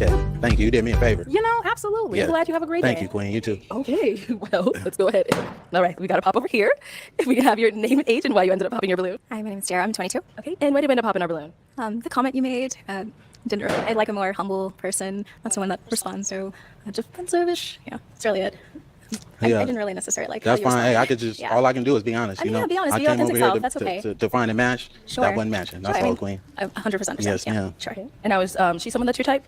Okay. Thank you. You did me a favor. You know, absolutely. Yeah. I'm glad you have a great day. Thank you, Queen. You too. Okay, well, let's go ahead. All right, we got to pop over here. If we can have your name and age and why you ended up popping your balloon. Hi, my name is Sarah. I'm 22. Okay, and why did you end up popping our balloon? The comment you made, didn't really. I like a more humble person, not someone that responds so defensive-ish. Yeah, that's really it. I didn't really necessarily like. That's how you fine. Hey, I responded. could just Yeah. all I can do is be honest. I mean, you know, yeah, be honest, I be came authentic over here self, that's okay. to find a match. Sure. That wasn't matching. That's Sure, I all, mean, Queen. I 100% Yes, yeah. ma'am. Sure. And I was, she someone that's your type?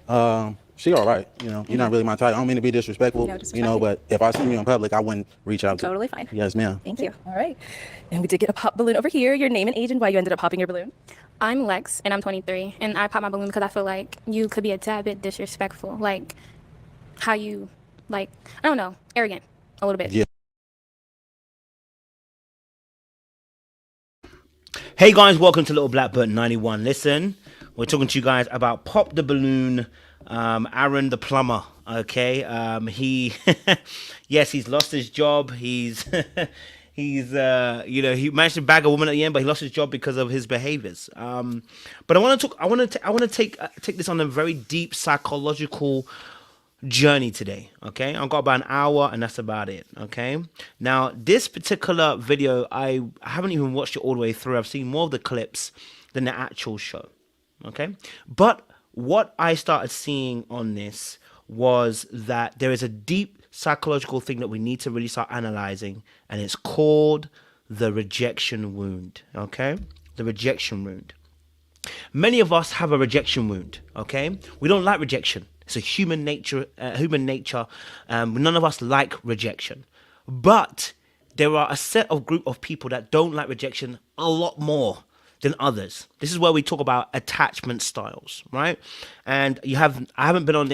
She all right. You know, you're not really my type. I don't mean to be disrespectful. No You disrespect. know, but if I see you in public, I wouldn't reach out to. Totally fine. Yes, ma'am. Thank you. All right, and we did get a pop balloon over here. Your name and age and why you ended up popping your balloon. I'm Lex, and I'm 23, and I pop my balloon because I feel like you could be a tad bit disrespectful, like how you, like, I don't know, arrogant a little bit. Yeah. Hey guys, welcome to Little Blackbird 91. Listen, we're talking to you guys about Pop the Balloon, Aaron the plumber. Okay, he, yes, he's lost his job. He's, you know, he managed to bag a woman at the end, but he lost his job because of his behaviors. But I want to take this on a very deep psychological journey today. Okay, I've got about an hour and that's about it. Okay, now this particular video, I haven't even watched it all the way through. I've seen more of the clips than the actual show. Okay, but what I started seeing on this was that there is a deep psychological thing that we need to really start analyzing, and it's called the rejection wound. Okay, the rejection wound. Many of us have a rejection wound. Okay, we don't like rejection. It's a human nature. None of us like rejection, but there are a set of group of people that don't like rejection a lot more than others. This is where we talk about attachment styles, right? And I haven't been on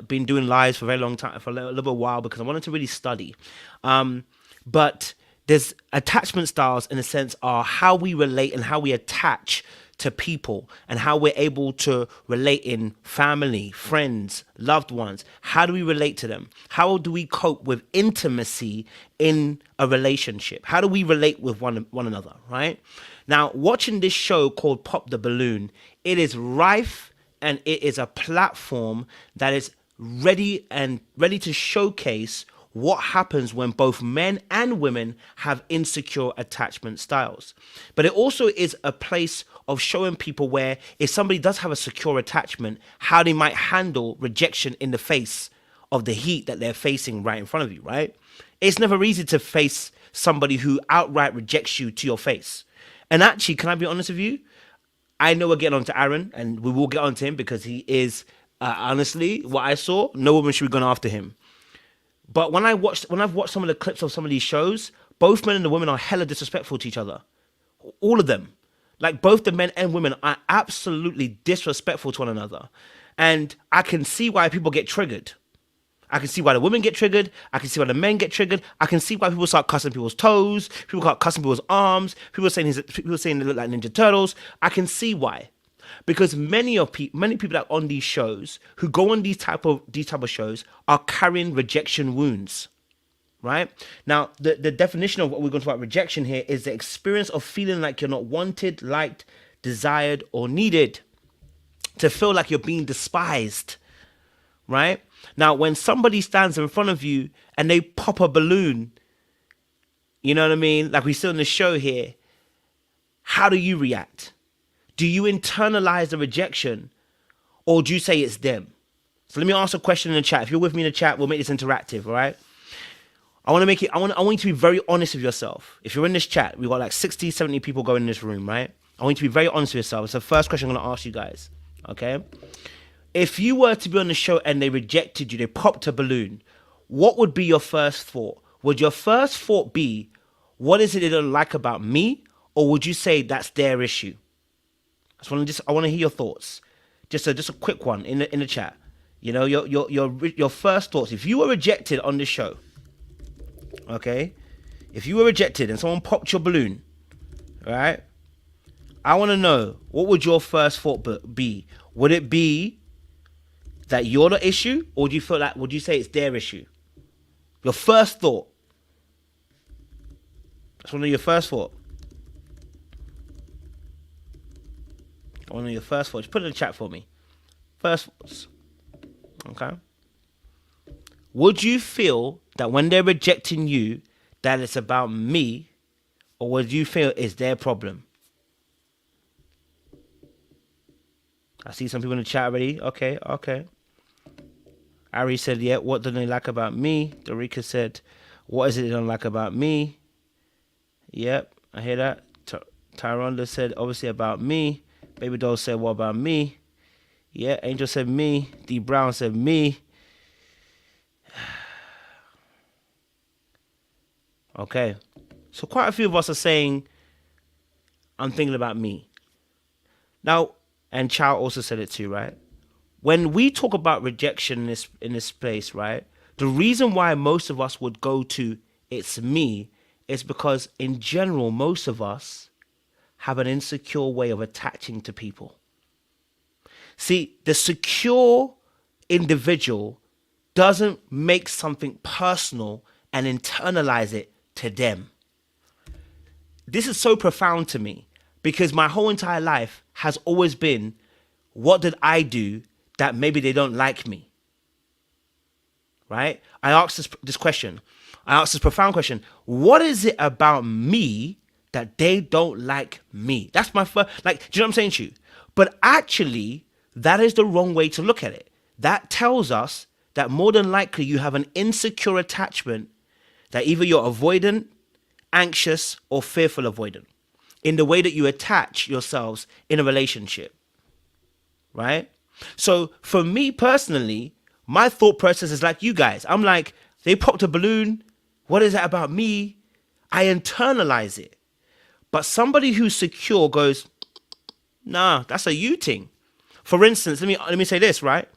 been doing lives for a very long time, for a little while, because I wanted to really study. But there's attachment styles in a sense are how we relate and how we attach to people and how we're able to relate in family, friends, loved ones. How do we relate to them? How do we cope with intimacy in a relationship? How do we relate with one another, right? Now, watching this show called Pop the Balloon, it is rife and it is a platform that is ready to showcase what happens when both men and women have insecure attachment styles. But it also is a place of showing people where if somebody does have a secure attachment, how they might handle rejection in the face of the heat that they're facing right in front of you, right? It's never easy to face somebody who outright rejects you to your face. And actually, can I be honest with you? I know we're getting on to Aaron, and we will get on to him because he is, honestly, what I saw, no woman should be going after him. But when I've watched some of the clips of some of these shows, both men and the women are hella disrespectful to each other. All of them. Like, both the men and women are absolutely disrespectful to one another. And I can see why people get triggered. I can see why the women get triggered. I can see why the men get triggered. I can see why people start cussing people's toes. People start cussing people's arms. People saying they look like Ninja Turtles. I can see why. Because many people that are on these shows who go on these type of shows are carrying rejection wounds, right? Now, the definition of what we're going to talk about rejection here is the experience of feeling like you're not wanted, liked, desired, or needed. To feel like you're being despised, right? Now, when somebody stands in front of you and they pop a balloon, you know what I mean? Like we see on the show here, how do you react? Do you internalize the rejection, or do you say it's them? So let me ask a question in the chat. If you're with me in the chat, we'll make this interactive, all right? I want you to be very honest with yourself. If you're in this chat, we've got like 60, 70 people going in this room, right? I want you to be very honest with yourself. It's the first question I'm going to ask you guys, okay? If you were to be on the show and they rejected you, they popped a balloon, what would be your first thought? Would your first thought be, what is it they don't like about me? Or would you say that's their issue? I want to hear your thoughts. Just a quick one in the chat. You know, your first thoughts. If you were rejected on this show, okay? If you were rejected and someone popped your balloon, all right? I want to know, what would your first thought be? Would it be that you're the issue, or would you say it's their issue? Your first thought. That's one of your first thought. One of your first thoughts. Put it in the chat for me. First thoughts. Okay. Would you feel that when they're rejecting you, that it's about me, or would you feel it's their problem? I see some people in the chat already. Okay. Ari said, yeah, what do they like about me? Dorika said, what is it they don't like about me? Yep, I hear that. Tyronda said, obviously about me. Baby Doll said, what about me? Yeah, Angel said me. D Brown said me. Okay. So quite a few of us are saying, I'm thinking about me. Now, and Chow also said it too, right? When we talk about rejection in this place, right? The reason why most of us would go to it's me is because in general, most of us have an insecure way of attaching to people. See, the secure individual doesn't make something personal and internalize it to them. This is so profound to me because my whole entire life has always been, what did I do that maybe they don't like me? Right? I asked this question. I asked this profound question. What is it about me that they don't like me? That's my first, like, do you know what I'm saying to you? But actually, that is the wrong way to look at it. That tells us that more than likely you have an insecure attachment that either you're avoidant, anxious, or fearful avoidant in the way that you attach yourselves in a relationship, right? So for me personally, my thought process is like you guys. I'm like, they popped a balloon. What is that about me? I internalize it. But somebody who's secure goes, nah, that's a you thing. For instance, let me say this, right?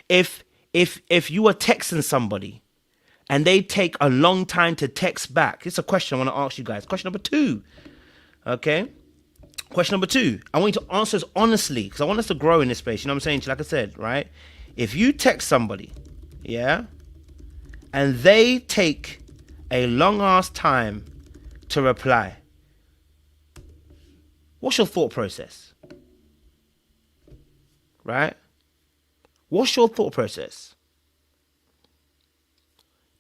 If you are texting somebody and they take a long time to text back, it's a question I want to ask you guys. Question number 2. Okay? Question number 2. I want you to answer this honestly because I want us to grow in this space. You know what I'm saying? Like I said, right? If you text somebody, yeah, and they take a long ass time to reply, what's your thought process? Right? What's your thought process?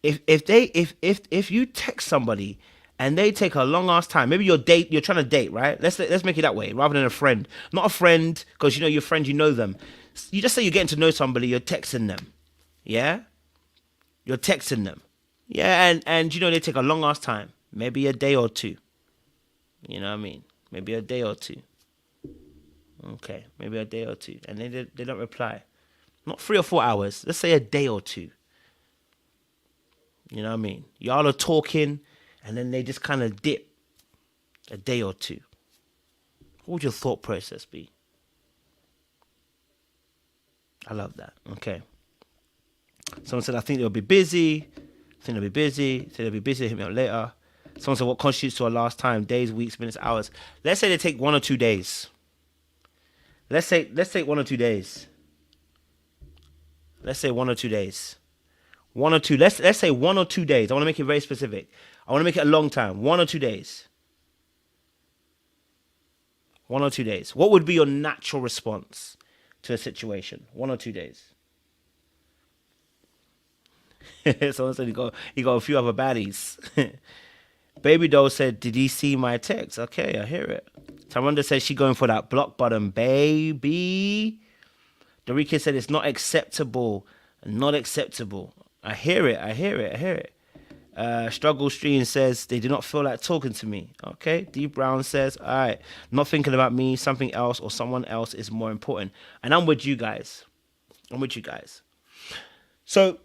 If you text somebody and they take a long ass time, maybe you're trying to date, right? Let's make it that way rather than a friend. Not a friend because you know your friend, you know them. You just say you're getting to know somebody, you're texting them. Yeah? You're texting them. Yeah, and you know they take a long ass time. Maybe a day or 2. You know what I mean? Maybe a day or 2. Okay, maybe a day or 2. And they don't reply. Not 3 or 4 hours. Let's say a day or 2. You know what I mean? Y'all are talking and then they just kind of dip a day or 2. What would your thought process be? I love that. Okay. Someone said, I think they'll be busy. Said they'll be busy. Hit me up later. Someone said, what constitutes to a last time? Days, weeks, minutes, hours. Let's say they take 1 or 2 days. Let's take 1 or 2 days. Let's say 1 or 2 days. 1 or 2. Let's say 1 or 2 days. I want to make it very specific. I want to make it a long time. 1 or 2 days. 1 or 2 days. What would be your natural response to a situation? 1 or 2 days. Someone said he got a few other baddies. Baby Doll said, did he see my text? Okay, I hear it. Taronda said she going for that block button, baby. Dorika said it's not acceptable. Not acceptable. I hear it. Struggle Stream says they do not feel like talking to me. Okay. D Brown says, all right, not thinking about me, something else or someone else is more important. And I'm with you guys. So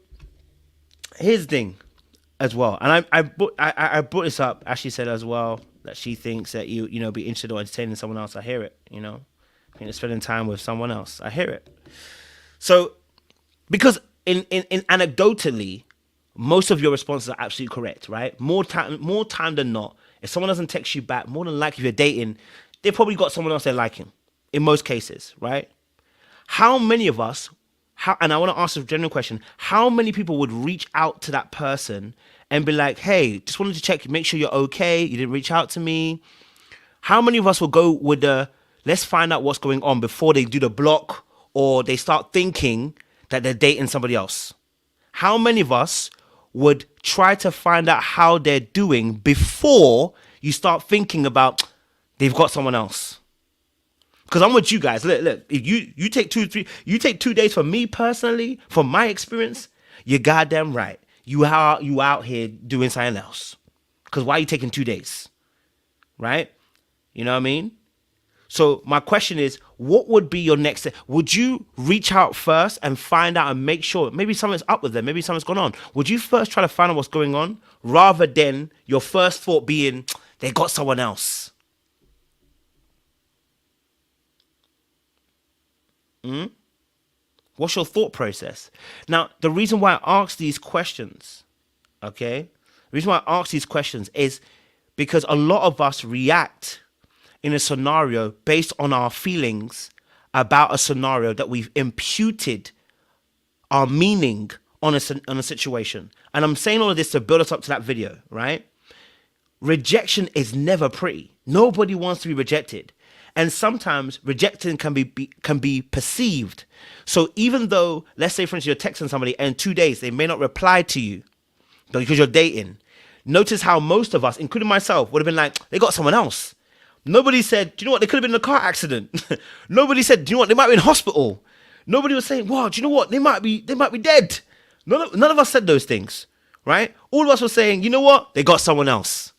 here's the thing as well. And I brought this up. Ashley said as well that she thinks that you be interested or entertaining someone else. I hear it, I think spending time with someone else. I hear it. So because in anecdotally, most of your responses are absolutely correct, right? More time than not, if someone doesn't text you back, more than likely if you're dating, they probably got someone else they're liking. In most cases, right? How many of us, and I want to ask a general question, how many people would reach out to that person and be like, hey, just wanted to check, make sure you're okay, you didn't reach out to me? How many of us will go with the, let's find out what's going on before they do the block or they start thinking that they're dating somebody else? How many of us would try to find out how they're doing before you start thinking about they've got someone else? Because I'm with you guys. Look, if you take 2 days for me personally, from my experience, you're goddamn right. You out here doing something else. Because why are you taking 2 days? Right? You know what I mean? So my question is, what would be your next step? Would you reach out first and find out and make sure maybe something's up with them, maybe something's gone on? Would you first try to find out what's going on rather than your first thought being they got someone else? What's your thought process? Now, the reason why I ask these questions, okay? The reason why I ask these questions is because a lot of us react in a scenario based on our feelings about a scenario that we've imputed our meaning on a situation. And I'm saying all of this to build us up to that video, right? Rejection is never pretty. Nobody wants to be rejected. And sometimes rejection can be perceived. So even though, let's say, for instance, you're texting somebody and in 2 days they may not reply to you because you're dating, notice how most of us, including myself, would have been like, they got someone else. Nobody said, do you know what, they could have been in a car accident. Nobody said, do you know what, they might be in hospital. Nobody was saying, wow, do you know what, they might be dead. None of us said those things, right? All of us were saying, you know what, they got someone else.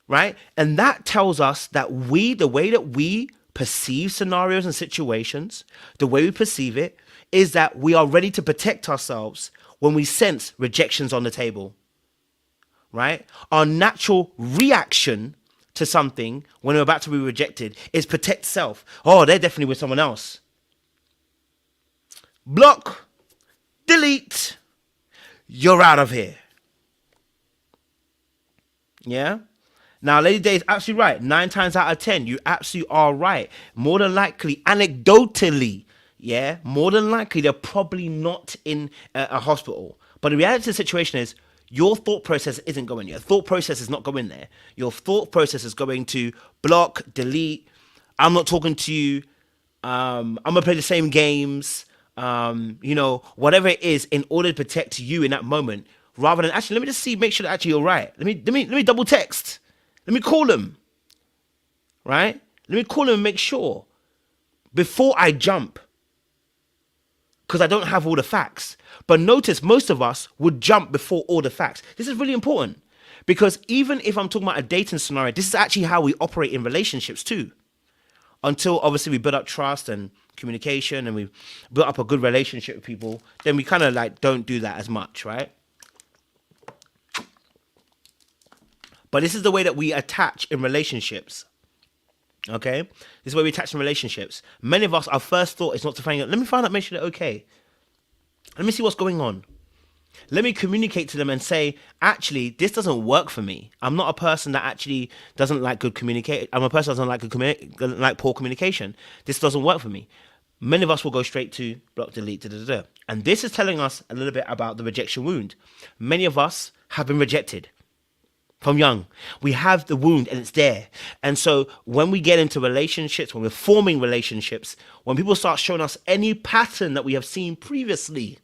Right? And that tells us that the way that we perceive scenarios and situations, the way we perceive it, is that we are ready to protect ourselves when we sense rejections on the table. Right? Our natural reaction to something when we're about to be rejected is protect self. Oh, they're definitely with someone else. Block, delete, you're out of here. Yeah? Now, Lady Day is absolutely right. 9 times out of 10, you absolutely are right. More than likely, anecdotally, yeah, more than likely, they're probably not in a hospital. But the reality of the situation is, your thought process isn't going there. Your thought process is not going there. Your thought process is going to block, delete. I'm not talking to you. I'm going to play the same games. Whatever it is, in order to protect you in that moment, rather than actually, let me just see, make sure that actually you're right. Let me double text. Let me call them, right? Let me call them and make sure before I jump, because I don't have all the facts. But notice most of us would jump before all the facts. This is really important because even if I'm talking about a dating scenario, this is actually how we operate in relationships too. Until obviously we build up trust and communication and we build up a good relationship with people, then we kind of like don't do that as much, right? But this is the way that we attach in relationships. Okay? This is where we attach in relationships. Many of us, our first thought is not to find out, let me find out, make sure they're okay. Let me see what's going on. Let me communicate to them and say, actually, this doesn't work for me. I'm not a person that actually doesn't like good communicate. I'm a person that doesn't like poor communication. This doesn't work for me. Many of us will go straight to block, delete, And this is telling us a little bit about the rejection wound. Many of us have been rejected. From young, we have the wound and it's there. And so when we get into relationships, when we're forming relationships, when people start showing us any pattern that we have seen previously,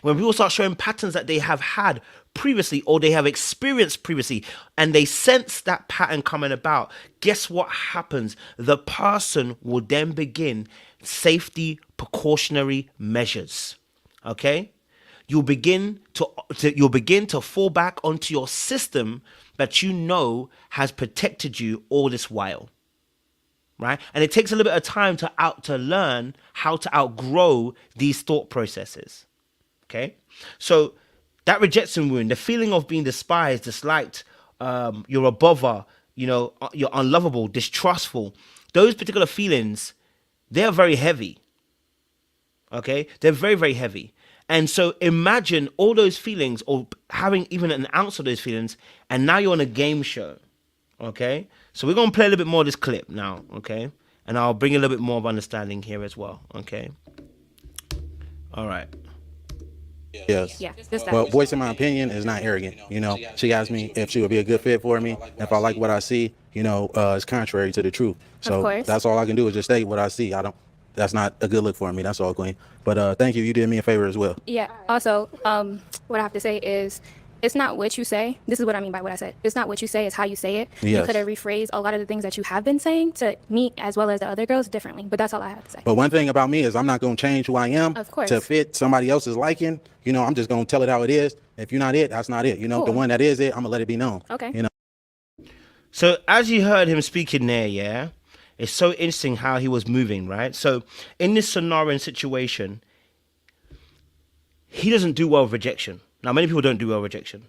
when people start showing patterns that they have had previously or they have experienced previously, and they sense that pattern coming about, guess what happens? The person will then begin safety precautionary measures. Okay? You'll begin to fall back onto your system that you know has protected you all this while, right? And it takes a little bit of time to learn how to outgrow these thought processes. Okay, so that rejection wound, the feeling of being despised, disliked, you're a bother, you're unlovable, distrustful. Those particular feelings, they're very heavy. Okay, they're very, very heavy. And so imagine all those feelings or having even an ounce of those feelings, and now you're on a game show, okay? So we're going to play a little bit more of this clip now, okay? And I'll bring a little bit more of understanding here as well, okay? All right. Yes. Yeah, just that. Well, voicing my opinion is not arrogant. She asked me if she would be a good fit for me. If I like what I see, it's contrary to the truth. So course. that's all I can do is just state what I see. I that's not a good look for me. That's all, Queen. But thank you. You did me a favor as well. Yeah. Also, what I have to say is, it's not what you say. This is what I mean by what I said. It's not what you say, it's how you say it. You Yes. could have rephrased a lot of the things that you have been saying to me as well as the other girls differently. But that's all I have to say. But one thing about me is I'm not going to change who I am Of course. to fit somebody else's liking. You know, I'm just going to tell it how it is. If you're not it, that's not it. You know, the Cool. one that is it, I'm going to let it be known. Okay. You know. So as you heard him speaking there, yeah, it's so interesting how he was moving, right? So in this scenario and situation, he doesn't do well with rejection. Now, many people don't do well with rejection,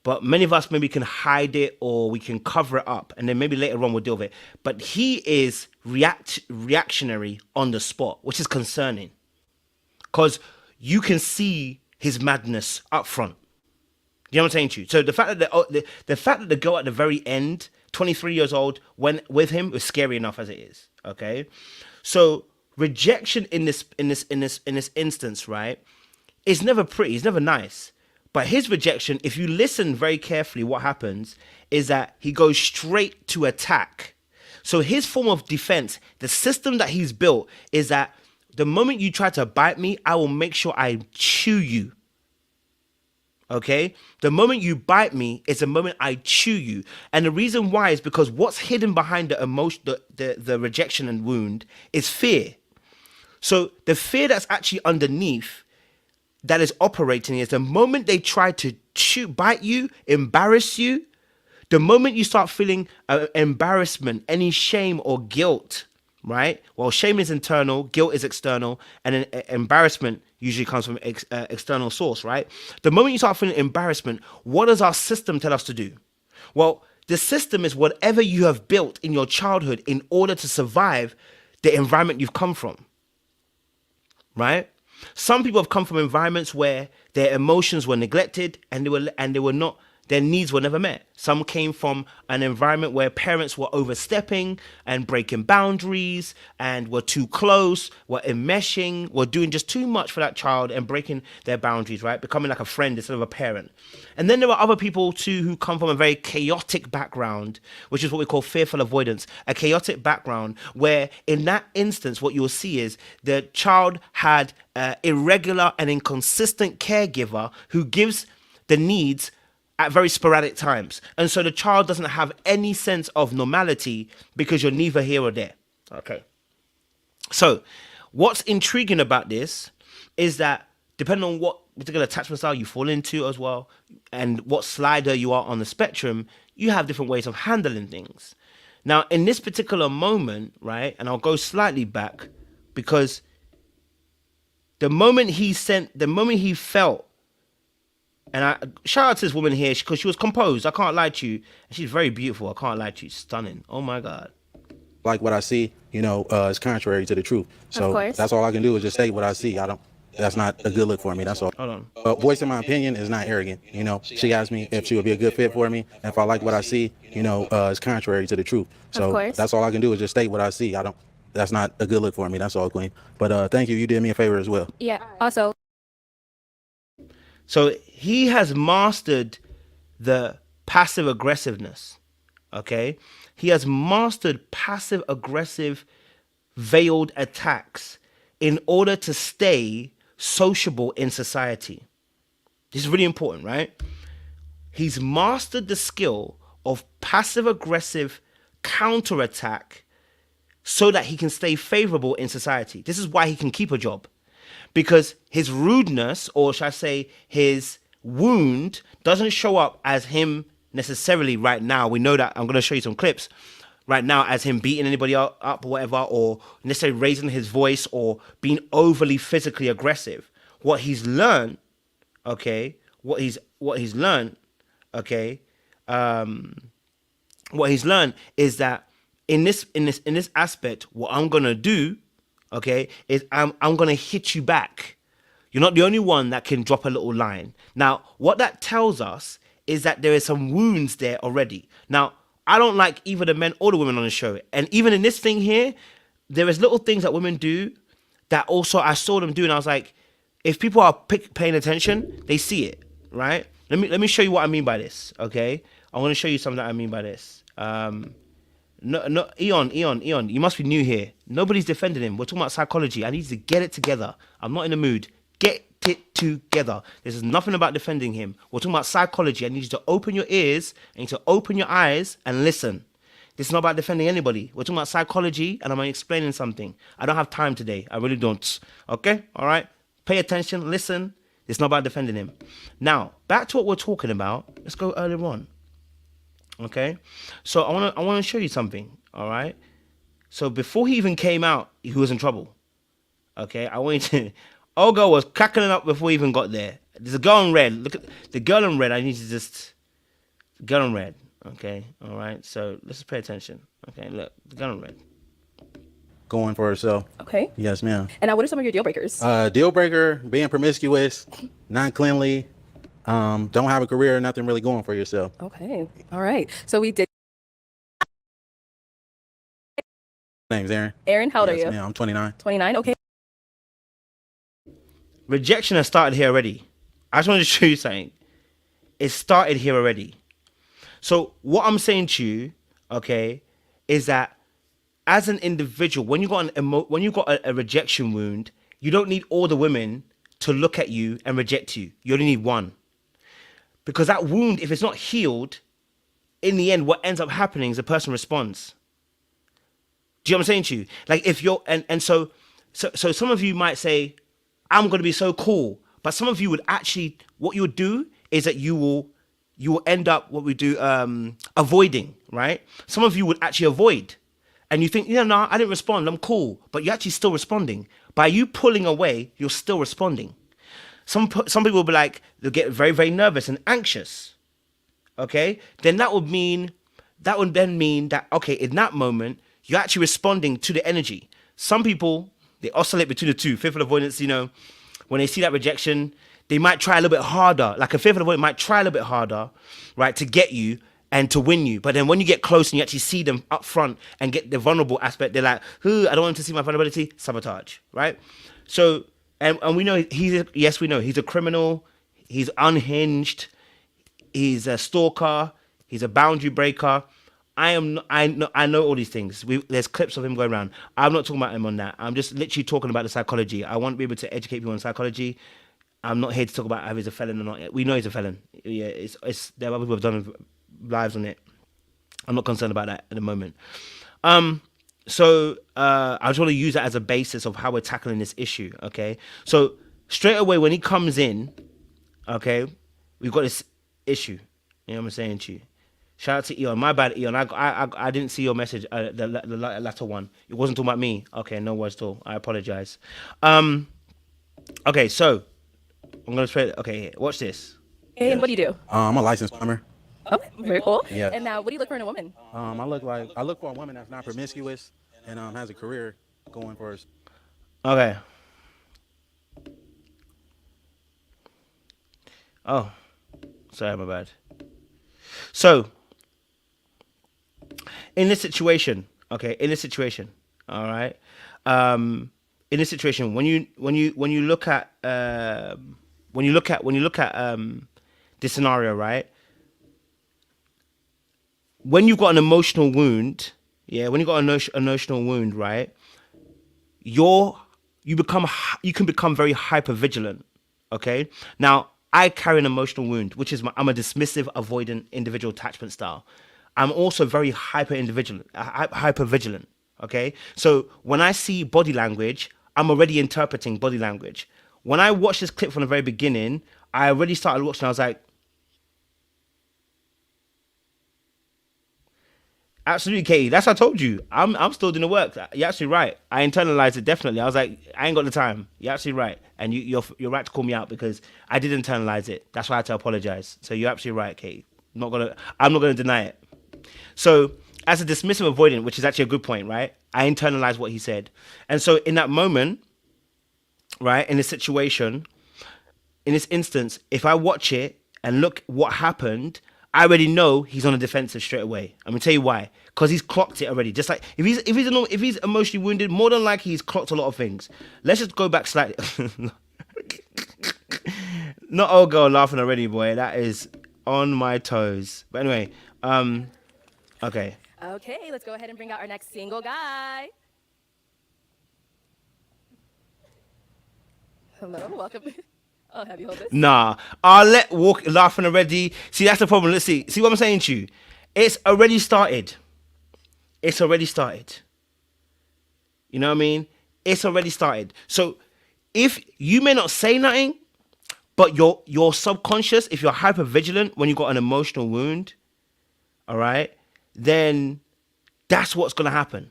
but many of us maybe can hide it or we can cover it up, and then maybe later on we'll deal with it. But he is reactionary on the spot, which is concerning, because you can see his madness up front. You know what I'm saying to you? So the fact that the fact that the girl at the very end, 23 years old, went with him was scary enough as it is. Okay, so rejection in this instance, right, is never pretty. It's never nice. But his rejection, if you listen very carefully, what happens is that he goes straight to attack. So his form of defense, the system that he's built, is that the moment you try to bite me, I will make sure I chew you. Okay? The moment you bite me is the moment I chew you. And the reason why is because what's hidden behind the emotion, the rejection and wound is fear. So the fear that's actually underneath that is operating is the moment they try to bite you, embarrass you, the moment you start feeling embarrassment, any shame or guilt, right? Well, shame is internal, guilt is external, and then embarrassment usually comes from external source, right? The moment you start feeling embarrassment, what does our system tell us to do? Well, the system is whatever you have built in your childhood in order to survive the environment you've come from, right? Some people have come from environments where their emotions were neglected and they were not, their needs were never met. Some came from an environment where parents were overstepping and breaking boundaries and were too close, were enmeshing, were doing just too much for that child and breaking their boundaries, right? Becoming like a friend instead of a parent. And then there are other people too who come from a very chaotic background, which is what we call fearful avoidance, a chaotic background where in that instance, what you'll see is the child had irregular and inconsistent caregiver who gives the needs at very sporadic times. And so the child doesn't have any sense of normality because you're neither here or there. Okay. So what's intriguing about this is that depending on what particular attachment style you fall into as well, and what slider you are on the spectrum, you have different ways of handling things. Now, in this particular moment, right, and I'll go slightly back because the moment he felt, and I shout out to this woman here because she was composed. I can't lie to you. And she's very beautiful. I can't lie to you. Stunning. Oh my God. Like what I see, you know, is contrary to the truth. So course. that's all I can do is just say what I see. That's not a good look for me. That's all. Hold on. But voicing my opinion is not arrogant. You know, she asked me if she would be a good fit for me. And if I like what I see, you know, it's contrary to the truth. So course. that's all I can do is just state what I see. That's not a good look for me. That's all, Queen. But thank you. You did me a favor as well. Yeah. Also, So he has mastered the passive aggressiveness. Okay. He has mastered passive aggressive veiled attacks in order to stay sociable in society. This is really important, right? He's mastered the skill of passive aggressive counterattack so that he can stay favorable in society. This is why he can keep a job. Because his rudeness, or should I say his wound, doesn't show up as him necessarily right now. We know that. I'm going to show you some clips right now as him beating anybody up or whatever, or necessarily raising his voice or being overly physically aggressive. What he's learned, okay, what he's learned is that in this aspect, what I'm gonna do, okay, is I'm gonna hit you back. You're not the only one that can drop a little line. Now, what that tells us is that there is some wounds there already. Now, I don't like either the men or the women on the show. And even in this thing here, there is little things that women do that also I saw them do, and I was like, if people are paying attention, they see it, right? Let me show you what I mean by this, okay? I want to show you something that I mean by this. No, Eon, you must be new here. Nobody's defending him. We're talking about psychology. I need you to get it together. I'm not in the mood. Get it together. This is nothing about defending him. We're talking about psychology. I need you to open your ears, I need you to open your eyes and listen. This is not about defending anybody. We're talking about psychology, and I'm explaining something. I don't have time today. I really don't. Okay? All right? Pay attention. Listen. It's not about defending him. Now, back to what we're talking about. Let's go earlier on. Okay, so I want to show you something. All right, so before he even came out, he was in trouble. Okay, I want you to. Olga was cracking up before he even got there. There's a girl in red. Look at the girl in red. I need to just girl in red. Okay, all right. So let's just pay attention. Okay, look, the girl in red. Going for herself. Okay. Yes, ma'am. And now, what are some of your deal breakers? Deal breaker: being promiscuous, not cleanly, don't have a career, nothing really going for yourself. Okay. All right. So we did. Name's Aaron. Aaron, how old Yes, are you? ma'am. I'm 29. 29. Okay. Rejection has started here already. I just wanted to show you something. It started here already. So what I'm saying to you, okay, is that as an individual, when you got a rejection wound, you don't need all the women to look at you and reject you. You only need one. Because that wound, if it's not healed, in the end, what ends up happening is the person responds. Do you know what I'm saying to you? Like if you're, so some of you might say, I'm going to be so cool. But some of you would actually, what you would do is that you will end up, what we do, avoiding, right? Some of you would actually avoid. And you think, no, I didn't respond, I'm cool. But you're actually still responding. By you pulling away, you're still responding. Some people will be like, they'll get very, very nervous and anxious. Okay? Then that would then mean that, okay, in that moment, you're actually responding to the energy. Some people, they oscillate between the two. Fearful avoidance, when they see that rejection, they might try a little bit harder. Like a fearful avoidant might try a little bit harder, right, to get you and to win you. But then when you get close and you actually see them up front and get the vulnerable aspect, they're like, I don't want them to see my vulnerability. Sabotage, right? So, and we know we know he's a criminal. He's unhinged. He's a stalker. He's a boundary breaker. I know all these things. There's clips of him going around. I'm not talking about him on that. I'm just literally talking about the psychology. I want to be able to educate people on psychology. I'm not here to talk about if he's a felon or not. We know he's a felon. Yeah, it's there are other people who have done lives on it. I'm not concerned about that at the moment. So I just want to use that as a basis of how we're tackling this issue. Okay, so straight away when he comes in, okay, we've got this issue. You know what I'm saying to you? Shout out to Eon. My bad, Eon. I didn't see your message. The latter one. It wasn't talking about me. Okay, no worries at all. I apologize. Okay, so I'm gonna try. Okay, here, watch this. Okay, and what do you do? I'm a licensed plumber. Okay, very cool. Yeah. And now, what do you look for in a woman? I look for a woman that's not promiscuous and has a career going for us. Okay. Oh, sorry, my bad. So, in this situation, all right. In this situation, when you look at this scenario, right? When you've got an emotional wound, when you've got an emotional wound, right? You can become very hyper vigilant. Okay. Now, I carry an emotional wound, which is I'm a dismissive, avoidant individual attachment style. I'm also very hyper vigilant. Okay. So when I see body language, I'm already interpreting body language. When I watched this clip from the very beginning, I already started watching. I was like, absolutely, Katie. That's what I told you. I'm still doing the work. You're absolutely right. I internalized it definitely. I was like, I ain't got the time. You're absolutely right, and you're right to call me out because I did internalize it. That's why I had to apologize. So you're absolutely right, Katie. I'm not gonna deny it. So as a dismissive avoidant, which is actually a good point, right? I internalized what he said, and so in that moment, right, in this situation, in this instance, if I watch it and look what happened, I already know he's on the defensive straight away. I'm gonna tell you why. Because he's clocked it already. Just like if he's emotionally wounded, more than likely he's clocked a lot of things. Let's just go back slightly. Not old girl laughing already, boy. That is on my toes. But anyway, okay. Okay, let's go ahead and bring out our next single guy. Hello, welcome. I'll have you hold this. Nah, I'll let walk laughing already. See, that's the problem. Let's see. See what I'm saying to you? It's already started. It's already started. You know what I mean? It's already started. So if you may not say nothing, but your subconscious, if you're hyper vigilant when you got an emotional wound, all right, then that's what's gonna happen.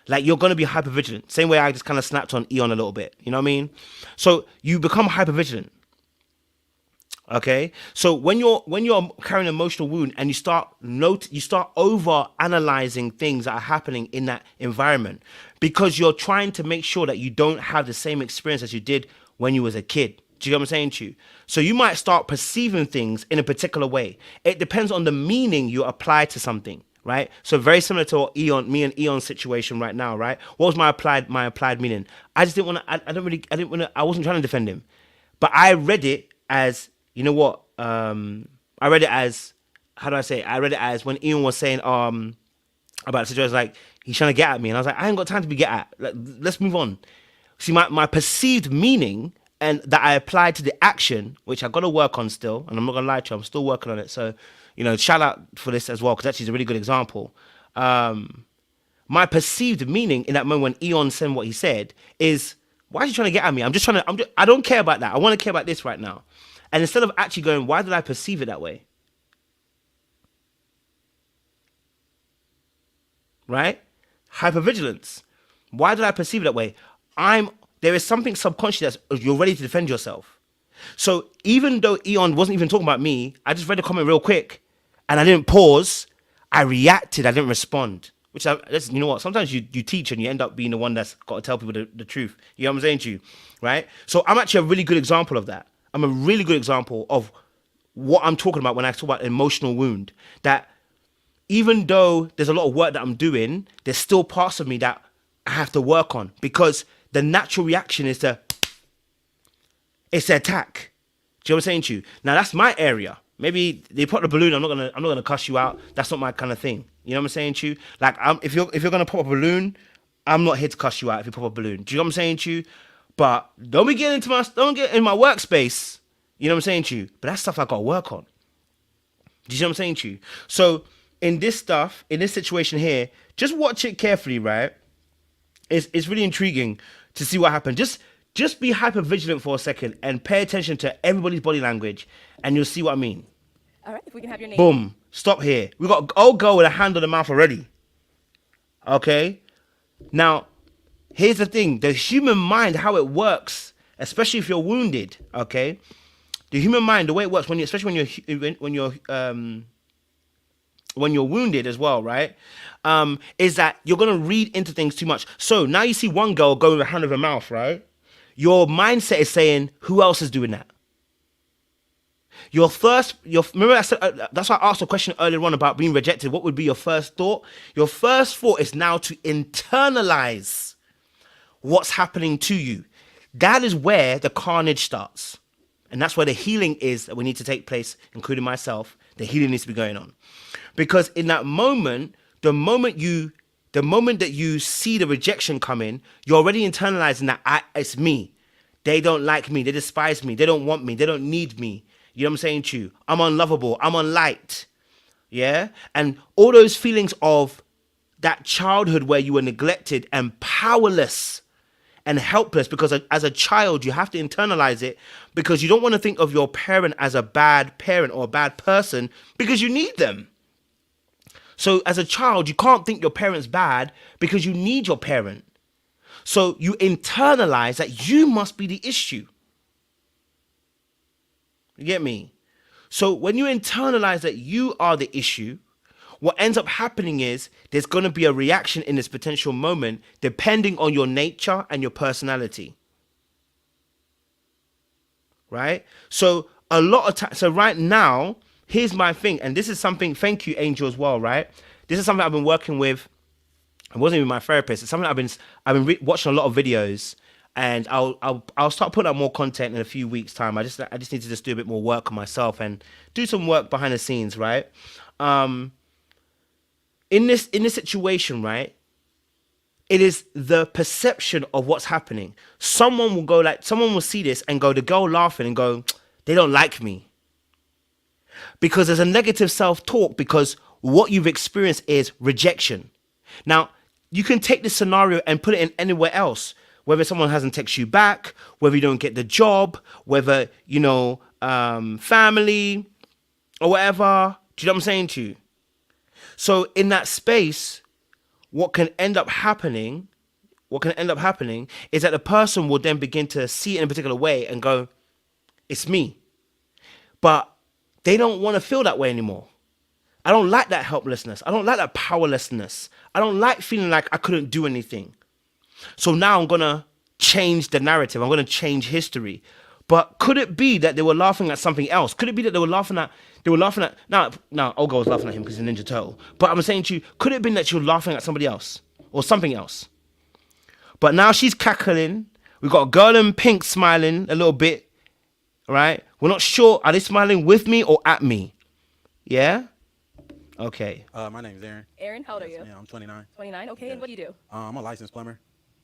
Like you're gonna be hyper vigilant. Same way I just kind of snapped on Eon a little bit. You know what I mean? So you become hyper vigilant. Okay, so when you're carrying an emotional wound and you start over analyzing things that are happening in that environment because you're trying to make sure that you don't have the same experience as you did when you was a kid. Do you get what I'm saying to you? So you might start perceiving things in a particular way. It depends on the meaning you apply to something, right? So very similar to me and Eon's situation right now, right? What was my applied meaning? I just didn't want to. I wasn't trying to defend him, but I read it as, you know what? I read it as, how do I say it? I read it as when Ian was saying about the situation, like he's trying to get at me, and I was like, I ain't got time to be get at. Let's move on. See, my perceived meaning and that I applied to the action, which I got to work on still, and I'm not gonna lie to you, I'm still working on it. So, you know, shout out for this as well, because actually it's a really good example. My perceived meaning in that moment when Eon said what he said is, why is he trying to get at me? I don't care about that. I want to care about this right now. And instead of actually going, why did I perceive it that way? Right? Hypervigilance. Why did I perceive it that way? There is something subconscious that's, you're ready to defend yourself. So even though Eon wasn't even talking about me, I just read the comment real quick and I didn't pause. I reacted. I didn't respond. You know what? Sometimes you teach and you end up being the one that's got to tell people the truth. You know what I'm saying to you? Right? So I'm actually a really good example of that. I'm a really good example of what I'm talking about when I talk about emotional wound. That even though there's a lot of work that I'm doing, there's still parts of me that I have to work on, because the natural reaction is to attack. Do you know what I'm saying to you? Now that's my area. Maybe they put the balloon. I'm not gonna cuss you out. That's not my kind of thing. You know what I'm saying to you? Like if you're gonna pop a balloon, I'm not here to cuss you out if you pop a balloon. Do you know what I'm saying to you? But don't get in my workspace. You know what I'm saying to you? But that's stuff I got to work on. Do you see what I'm saying to you? So in this situation here, just watch it carefully, right? It's really intriguing to see what happened. Just be hyper vigilant for a second and pay attention to everybody's body language, and you'll see what I mean. All right, if we can have your name. Boom. Stop here. We got old girl with a hand on the mouth already. Okay? Now, here's the thing. The human mind, how it works, especially if you're wounded, okay? The human mind, the way it works, especially when you're wounded as well, right? Is that you're gonna read into things too much. So now you see one girl going with a hand over her mouth, right? Your mindset is saying, who else is doing that? Remember I said, that's why I asked a question earlier on about being rejected. What would be your first thought? Your first thought is now to internalize what's happening to you. That is where the carnage starts. And that's where the healing is that we need to take place, including myself. The healing needs to be going on. Because in that moment, the moment that you see the rejection come in, you're already internalizing that it's me. They don't like me. They despise me. They don't want me. They don't need me. You know what I'm saying to you? I'm unlovable. I'm unliked. Yeah? And all those feelings of that childhood where you were neglected and powerless and helpless, because as a child, you have to internalize it, because you don't want to think of your parent as a bad parent or a bad person, because you need them. So as a child, you can't think your parent's bad because you need your parent. So you internalize that you must be the issue. You get me? So when you internalize that you are the issue, what ends up happening is there's going to be a reaction in this potential moment depending on your nature and your personality. Right? So a lot of times, so right now, here's my thing, and this is something, thank you, Angel, as well, right? This is something I've been working with. It wasn't even my therapist. It's something I've been watching a lot of videos, and I'll start putting out more content in a few weeks' time. I just need to just do a bit more work on myself and do some work behind the scenes, right? in this situation, right? It is the perception of what's happening. Someone will see this and go, the girl laughing and go, they don't like me. Because there's a negative self-talk, because what you've experienced is rejection. Now, you can take this scenario and put it in anywhere else. Whether someone hasn't texted you back, whether you don't get the job, whether, family or whatever. Do you know what I'm saying to you? So in that space, what can end up happening is that the person will then begin to see it in a particular way and go, it's me. But they don't want to feel that way anymore. I don't like that helplessness. I don't like that powerlessness. I don't like feeling like I couldn't do anything. So now I'm going to change the narrative. I'm going to change history. But could it be that they were laughing at something else? Could it be that they were laughing at, now Olga was laughing at him because he's a Ninja Turtle. But I'm saying to you, could it have been that you're laughing at somebody else or something else? But now she's cackling. We've got a girl in pink smiling a little bit, right? We're not sure, are they smiling with me or at me? Yeah? Okay. My name is Aaron. Aaron, how old are you? Yeah, I'm 29. 29. Okay, and what do you do? I'm a licensed plumber.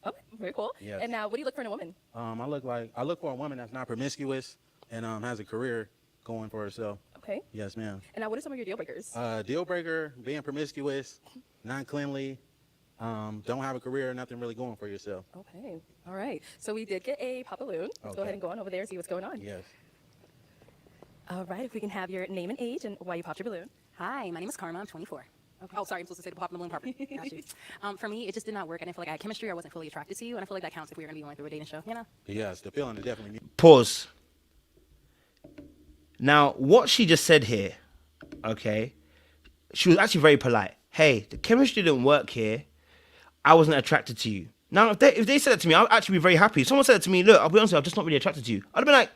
Okay, very cool. Yes. And now, what do you look for in a woman? I look for a woman that's not promiscuous and has a career going for herself. Okay. Yes, ma'am. And now, what are some of your deal breakers? Deal breaker: being promiscuous, non-cleanly, don't have a career, nothing really going for yourself. Okay. All right. So we did get a pop balloon. Let's go Okay. ahead and go on over there and see what's going on. Yes. All right. If we can have your name and age and why you popped your balloon. Hi, my name is Karma. I'm 24. Okay. Oh, sorry, I'm supposed to say the pop in the balloon part. Got you. For me, it just did not work. I didn't feel like I had chemistry. I wasn't fully attracted to you, and I feel like that counts if we were going to be going through a dating show, Yes, the feeling is definitely. Pause. Now, what she just said here, okay, she was actually very polite. Hey, the chemistry didn't work here. I wasn't attracted to you. Now, if they said that to me, I'd actually be very happy. If someone said that to me, look, I'll be honest with you, I'm just not really attracted to you. I'd be like,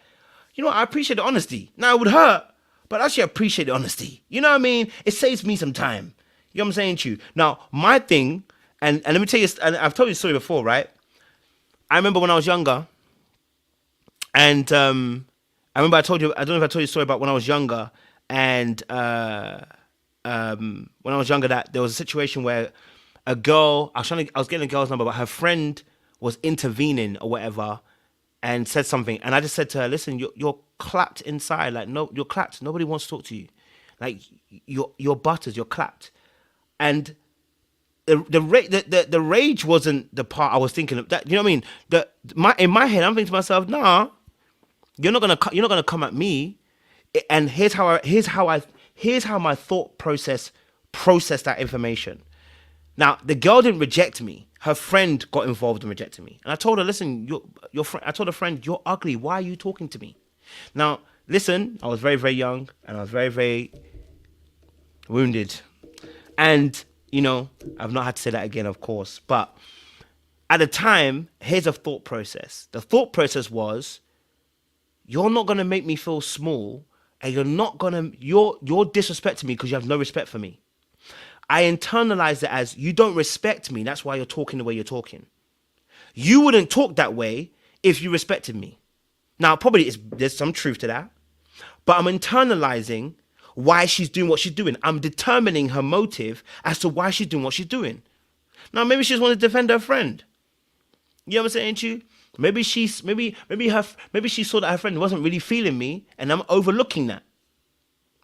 you know what, I appreciate the honesty. Now, it would hurt, but actually I appreciate the honesty. You know what I mean? It saves me some time. You know what I'm saying to you? Now, my thing, and let me tell you, and I've told you the story before, right? I remember when I was younger, and I remember I don't know if I told you the story about when I was younger, and when I was younger, that there was a situation where a girl, I was getting a girl's number, but her friend was intervening or whatever, and said something, and I just said to her, listen, you're clapped inside, like, no, you're clapped, nobody wants to talk to you, like, you're butters, you're clapped. And the rage wasn't the part I was thinking of. That, you know what I mean? In my head, I'm thinking to myself, nah, you're not gonna come at me. And here's how my thought processed that information. Now, the girl didn't reject me. Her friend got involved in rejecting me. And I told her, listen, I told her friend, you're ugly. Why are you talking to me? Now, listen, I was very, very young, and I was very, very wounded. And, I've not had to say that again, of course. But at the time, here's a thought process. The thought process was, you're not going to make me feel small, and you're disrespecting me because you have no respect for me. I internalized it as, you don't respect me, that's why you're talking the way you're talking. You wouldn't talk that way if you respected me. Now, probably there's some truth to that, but I'm internalizing why she's doing what she's doing. I'm determining her motive as to why she's doing what she's doing. Now, maybe she just wanted to defend her friend. You know what I'm saying to you? Maybe she saw that her friend wasn't really feeling me, and I'm overlooking that,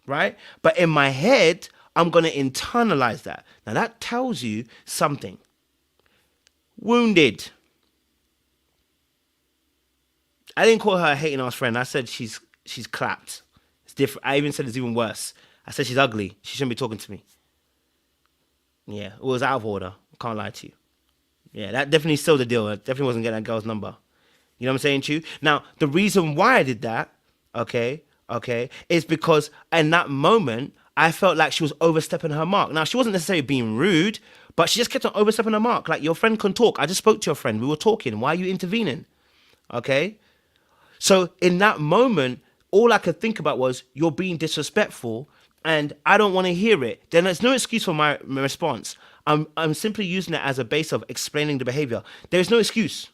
right? But in my head, I'm going to internalize that. Now, that tells you something. Wounded. I didn't call her a hating ass friend. I said she's clapped. It's different. I even said it's even worse. I said she's ugly. She shouldn't be talking to me. Yeah, it was out of order. Can't lie to you. Yeah, that definitely sealed the deal. I definitely wasn't getting that girl's number. You know what I'm saying to you? Now, the reason why I did that, okay, is because in that moment, I felt like she was overstepping her mark. Now, she wasn't necessarily being rude, but she just kept on overstepping her mark. Like, your friend can talk. I just spoke to your friend. We were talking. Why are you intervening? Okay? So in that moment, all I could think about was, you're being disrespectful, and I don't want to hear it. Then there's no excuse for my response. I'm simply using it as a base of explaining the behavior. There is no excuse.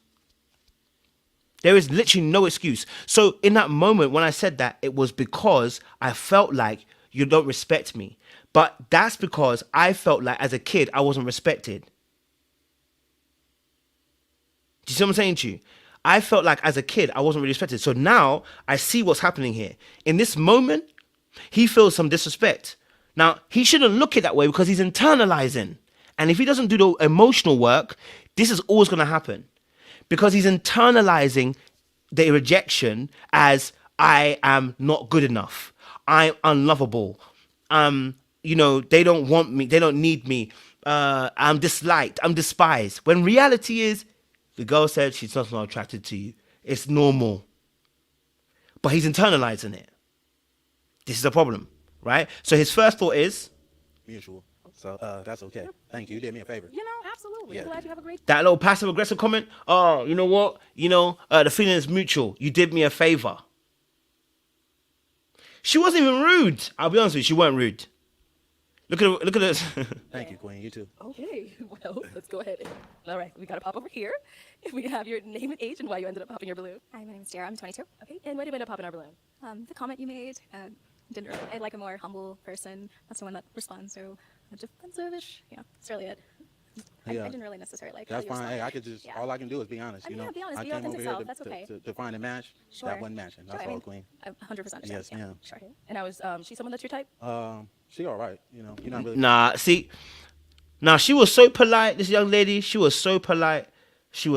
There is literally no excuse. So in that moment, when I said that, it was because I felt like you don't respect me. But that's because I felt like as a kid, I wasn't respected. Do you see what I'm saying to you? I felt like as a kid, I wasn't really respected. So now I see what's happening here. In this moment, he feels some disrespect. Now, he shouldn't look it that way because he's internalizing. And if he doesn't do the emotional work, this is always going to happen. Because he's internalizing the rejection as I am not good enough. I'm unlovable. They don't want me. They don't need me. I'm disliked. I'm despised. When reality is, the girl said she's not attracted to you. It's normal. But he's internalizing it. This is a problem, right? So his first thought is mutual. So that's okay. Thank you. You did me a favor. You know, absolutely. I'm glad you have a great. that little passive aggressive comment. Oh, you know what? The feeling is mutual. You did me a favor. She wasn't even rude. I'll be honest with you. She weren't rude. Look at this. Thank you, Queen. You too. Okay, well, let's go ahead. All right, we got to pop over here. If we have your name and age and why you ended up popping your balloon. Hi, my name is Dara. I'm 22. Okay, and why did you end up popping our balloon? The comment you made didn't really. I like a more humble person, not someone that responds so defensive-ish. Yeah, that's really it. I didn't really necessarily like. That's how you fine. Hey, I could responded. just Yeah. all I can do is be honest. I mean, You know, yeah, be honest, I be came authentic over here self, that's okay. to find a match. Sure. That wasn't matching. That's Sure, I all, mean, Queen. I 100% understand. Yes, yeah. ma'am. Sure. And I was, she someone that's your type? She all right. You're not really. Nah, see. Now, she was so polite, this young lady. She was so polite. She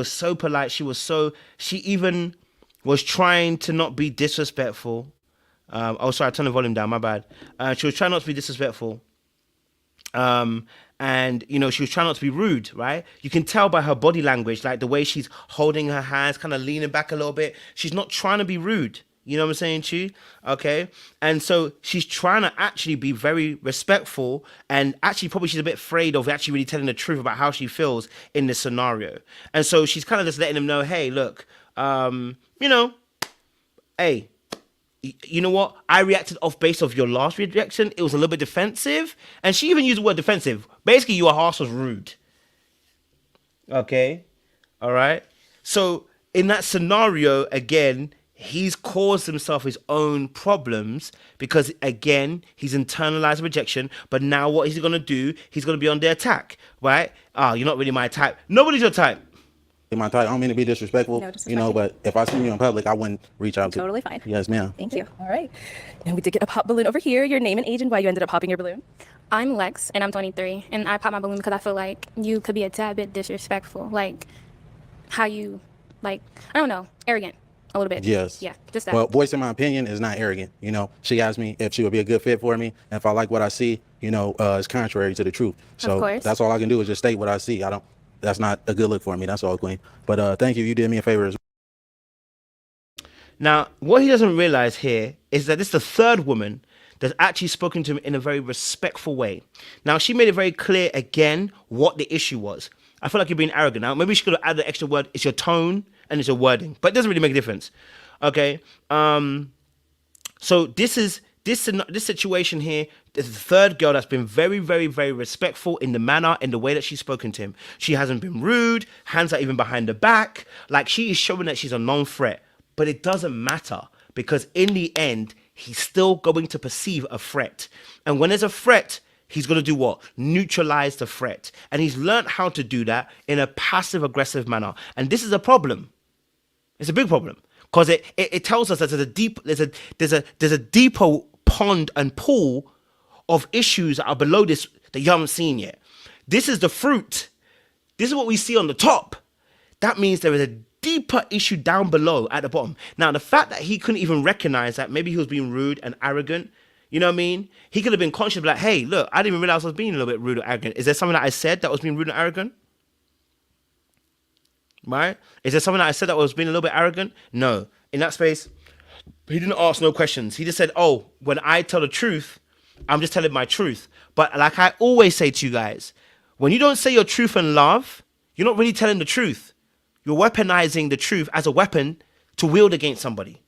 even was trying to not be disrespectful. Sorry, I turned the volume down, my bad. She was trying not to be disrespectful. And, she was trying not to be rude, right? You can tell by her body language, like the way she's holding her hands, kind of leaning back a little bit. She's not trying to be rude. You know what I'm saying to you? Okay. And so she's trying to actually be very respectful, and actually probably she's a bit afraid of actually really telling the truth about how she feels in this scenario. And so she's kind of just letting him know, hey, look, hey, you know what? I reacted off base of your last rejection. It was a little bit defensive. And she even used the word defensive. Basically, your horse was rude. Okay. All right. So in that scenario, again, he's caused himself his own problems because, again, he's internalized rejection. But now what is he going to do? He's going to be on the attack, right? You're not really my type. Nobody's your type. My type. I don't mean to be disrespectful, No disrespect. but if I see you in public, I wouldn't reach out to. Totally fine. Yes, ma'am. Thank you. All right. And we did get a pop balloon over here. Your name and age and why you ended up popping your balloon. I'm Lex, and I'm 23, and I pop my balloon because I feel like you could be a tad bit disrespectful, like how you, I don't know, arrogant a little bit. Yes. Yeah, just that. Well, voicing my opinion is not arrogant. She asked me if she would be a good fit for me. And if I like what I see, it's contrary to the truth. So course. that's all I can do is just state what I see. That's not a good look for me. That's all, Queen. But thank you. You did me a favor as well. Now, what he doesn't realize here is that this is the third woman that's actually spoken to him in a very respectful way. Now, she made it very clear again what the issue was. I feel like you're being arrogant. Now, maybe she could have added the extra word. It's your tone and it's your wording, but it doesn't really make a difference. Okay. So this situation here, there's the third girl that's been very, very, very respectful in the manner, in the way that she's spoken to him. She hasn't been rude, hands are even behind the back. Like, she is showing that she's a non-threat, but it doesn't matter because in the end, he's still going to perceive a threat. And when there's a threat, he's going to do what? Neutralize the threat. And he's learned how to do that in a passive aggressive manner. And this is a problem. It's a big problem because it tells us that there's a deeper pond and pool of issues that are below this that you haven't seen yet. This is the fruit. This is what we see on the top. That means there is a deeper issue down below at the bottom. Now, the fact that he couldn't even recognize that maybe he was being rude and arrogant, you know what I mean? He could have been conscious of like, hey, look, I didn't even realize I was being a little bit rude or arrogant. Is there something that I said that was being rude and arrogant? Right? Is there something that I said that was being a little bit arrogant? No. In that space, he didn't ask no questions. He just said, oh, when I tell the truth, I'm just telling my truth. But like I always say to you guys, when you don't say your truth in love, you're not really telling the truth. You're weaponizing the truth as a weapon to wield against somebody.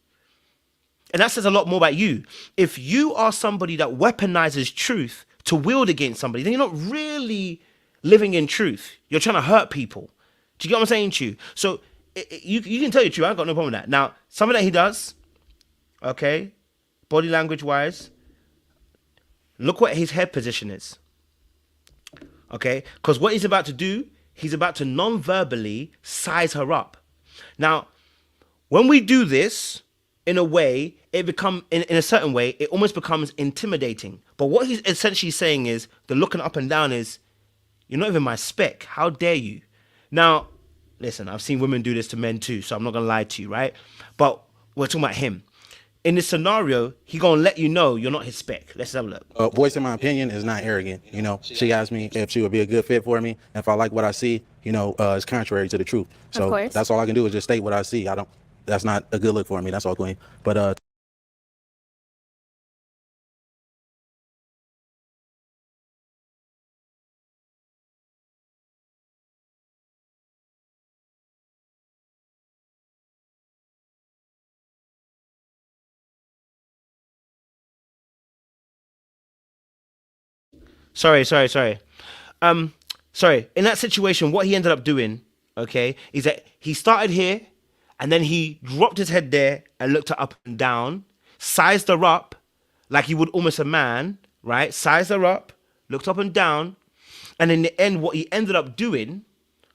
And that says a lot more about you. If you are somebody that weaponizes truth to wield against somebody, then you're not really living in truth. You're trying to hurt people. Do you get what I'm saying to you? So you can tell your truth. I've got no problem with that. Now, something that he does, okay, body language wise, look what his head position is. Okay? Because what he's about to do, he's about to non-verbally size her up. Now, when we do this, in a way, in a certain way, it almost becomes intimidating. But what he's essentially saying is, the looking up and down is, you're not even my spec. How dare you? Now, listen, I've seen women do this to men too, so I'm not going to lie to you, right? But we're talking about him. In this scenario, he going to let you know you're not his spec. Let's have a look. Voicing my opinion is not arrogant. She asked me if she would be a good fit for me. If I like what I see, it's contrary to the truth. So course. that's all I can do is just state what I see. That's not a good look for me. That's all, Queen. But Sorry. In that situation, what he ended up doing, okay, is that he started here and then he dropped his head there and looked her up and down, sized her up like he would almost a man, right? Sized her up, looked up and down. And in the end, what he ended up doing,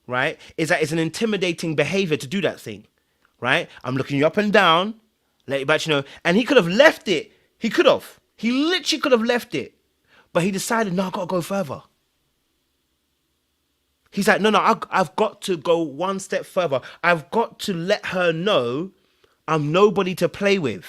right, is that it's an intimidating behavior to do that thing, right? I'm looking you up and down, let you back, and he could have left it. He literally could have left it. But he decided, no, I've got to go further. He's like, no, I've got to go one step further. I've got to let her know I'm nobody to play with.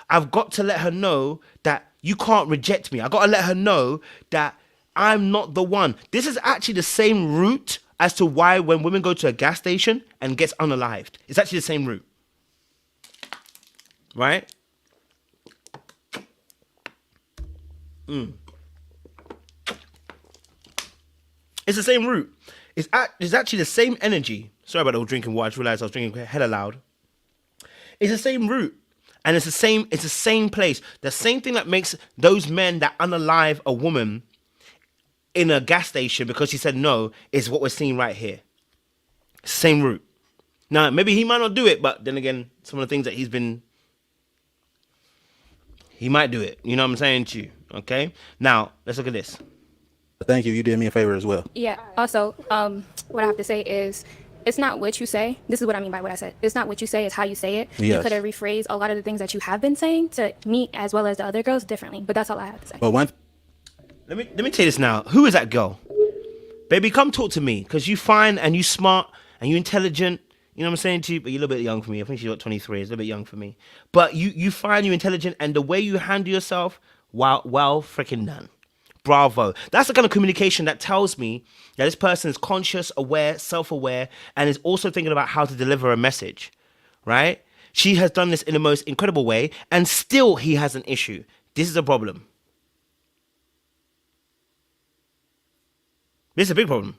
I've got to let her know that you can't reject me. I've got to let her know that I'm not the one. This is actually the same route as to why when women go to a gas station and gets unalived. It's actually the same route. Right? It's the same route. It's actually the same energy. Sorry about the drinking water. I just realized I was drinking hella loud. It's the same route. And it's the same place. The same thing that makes those men that unalive a woman in a gas station because she said no is what we're seeing right here. Same route. Now, maybe he might not do it, but then again, some of the things that he might do it. You know what I'm saying to you? Okay? Now, let's look at this. thank you. You did me a favor as well. Yeah. Also, what I have to say is, it's not what you say. This is what I mean by what I said. It's not what you say, it's how you say it. You Yes. could have rephrased a lot of the things that you have been saying to me as well as the other girls differently. But that's all I have to say. But one Let me tell you this now. Who is that girl? Baby, come talk to me. Because you fine and you smart and you intelligent. You know what I'm saying to you? But you're a little bit young for me. I think she's got 23. It's a little bit young for me. But you fine, you intelligent, and the way you handle yourself, well freaking done. Bravo. That's the kind of communication that tells me that this person is conscious, aware, self-aware, and is also thinking about how to deliver a message, right? She has done this in the most incredible way, and still he has an issue. This is a problem. This is a big problem.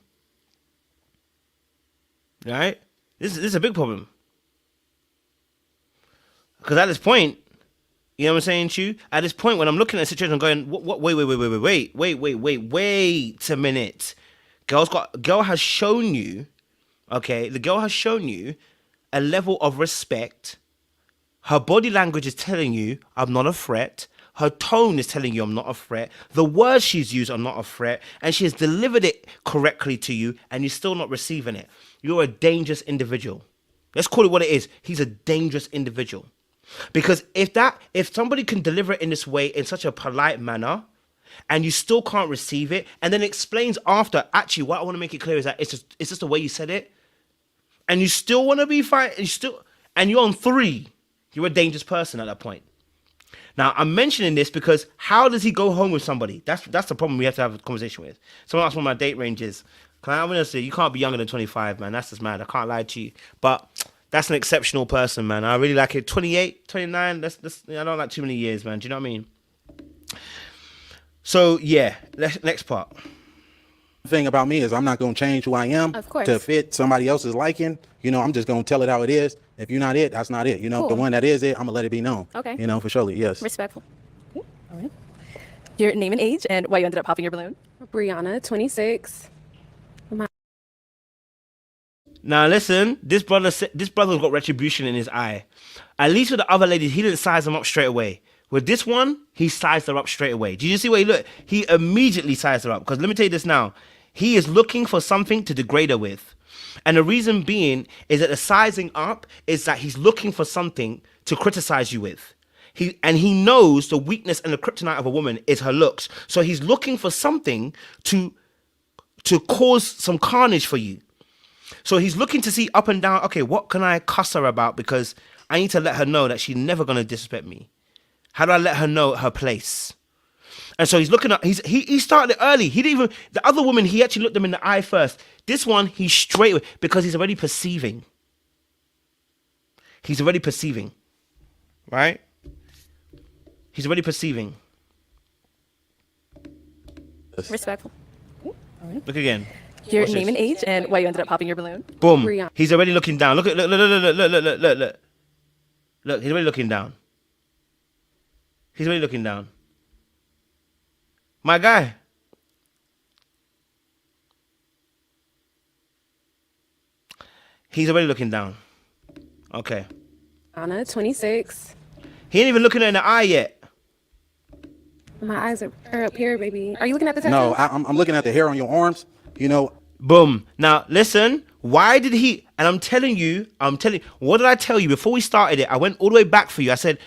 Right? This is a big problem. Because at this point, you know what I'm saying to you? At this point, when I'm looking at a situation, I'm going, wait a minute. Girl has shown you, okay, the girl has shown you a level of respect. Her body language is telling you, I'm not a threat. Her tone is telling you I'm not a threat. The words she's used are not a threat. And she has delivered it correctly to you, and you're still not receiving it. You're a dangerous individual. Let's call it what it is. He's a dangerous individual. Because if somebody can deliver it in this way, in such a polite manner, and you still can't receive it, and then explains after, actually, what I want to make it clear is that it's just the way you said it, and you still want to be fine, and you're on 3, you're a dangerous person at that point. Now, I'm mentioning this because how does he go home with somebody? That's the problem we have to have a conversation with. Someone asked what my date range is. I'm going to say, you can't be younger than 25, man. That's just mad. I can't lie to you. But that's an exceptional person, man. I really like it. 28, 29, I don't like too many years, man. Do you know what I mean? So, yeah, next part. The thing about me is I'm not going to change who I am Of course. to fit somebody else's liking. I'm just going to tell it how it is. If you're not it, that's not it. Cool. The one that is it, I'm going to let it be known. Okay. For surely, yes. Respectful. All right. Your name and age and why you ended up popping your balloon. Brianna, 26. Now listen, this brother's got retribution in his eye. At least with the other ladies, he didn't size them up straight away. With this one, he sized her up straight away. Did you see where he looked? He immediately sized her up. Because let me tell you this now. He is looking for something to degrade her with. And the reason being is that the sizing up is that he's looking for something to criticize you with. He knows the weakness and the kryptonite of a woman is her looks. So he's looking for something to cause some carnage for you. So he's looking to see up and down, okay, what can I cuss her about? Because I need to let her know that she's never going to disrespect me. How do I let her know her place? And so he's looking at, he started it early. He didn't even, the other woman, he actually looked them in the eye first. This one, he's straight away, because he's already perceiving. He's already perceiving. Right? He's already perceiving. Respectful. Look again. Your Watch name this. and age and why you ended up popping your balloon. Boom. Rihanna. He's already looking down. Look, look. Look, he's already looking down. He's already looking down. My guy. He's already looking down. Okay. Anna, 26. He ain't even looking her in the eye yet. My eyes are up here, baby. Are you looking at the tattoo? No, I'm looking at the hair on your arms. You know, Boom. Now, listen. Why did he... And I'm telling you... What did I tell you? Before we started it, I went all the way back for you. I said,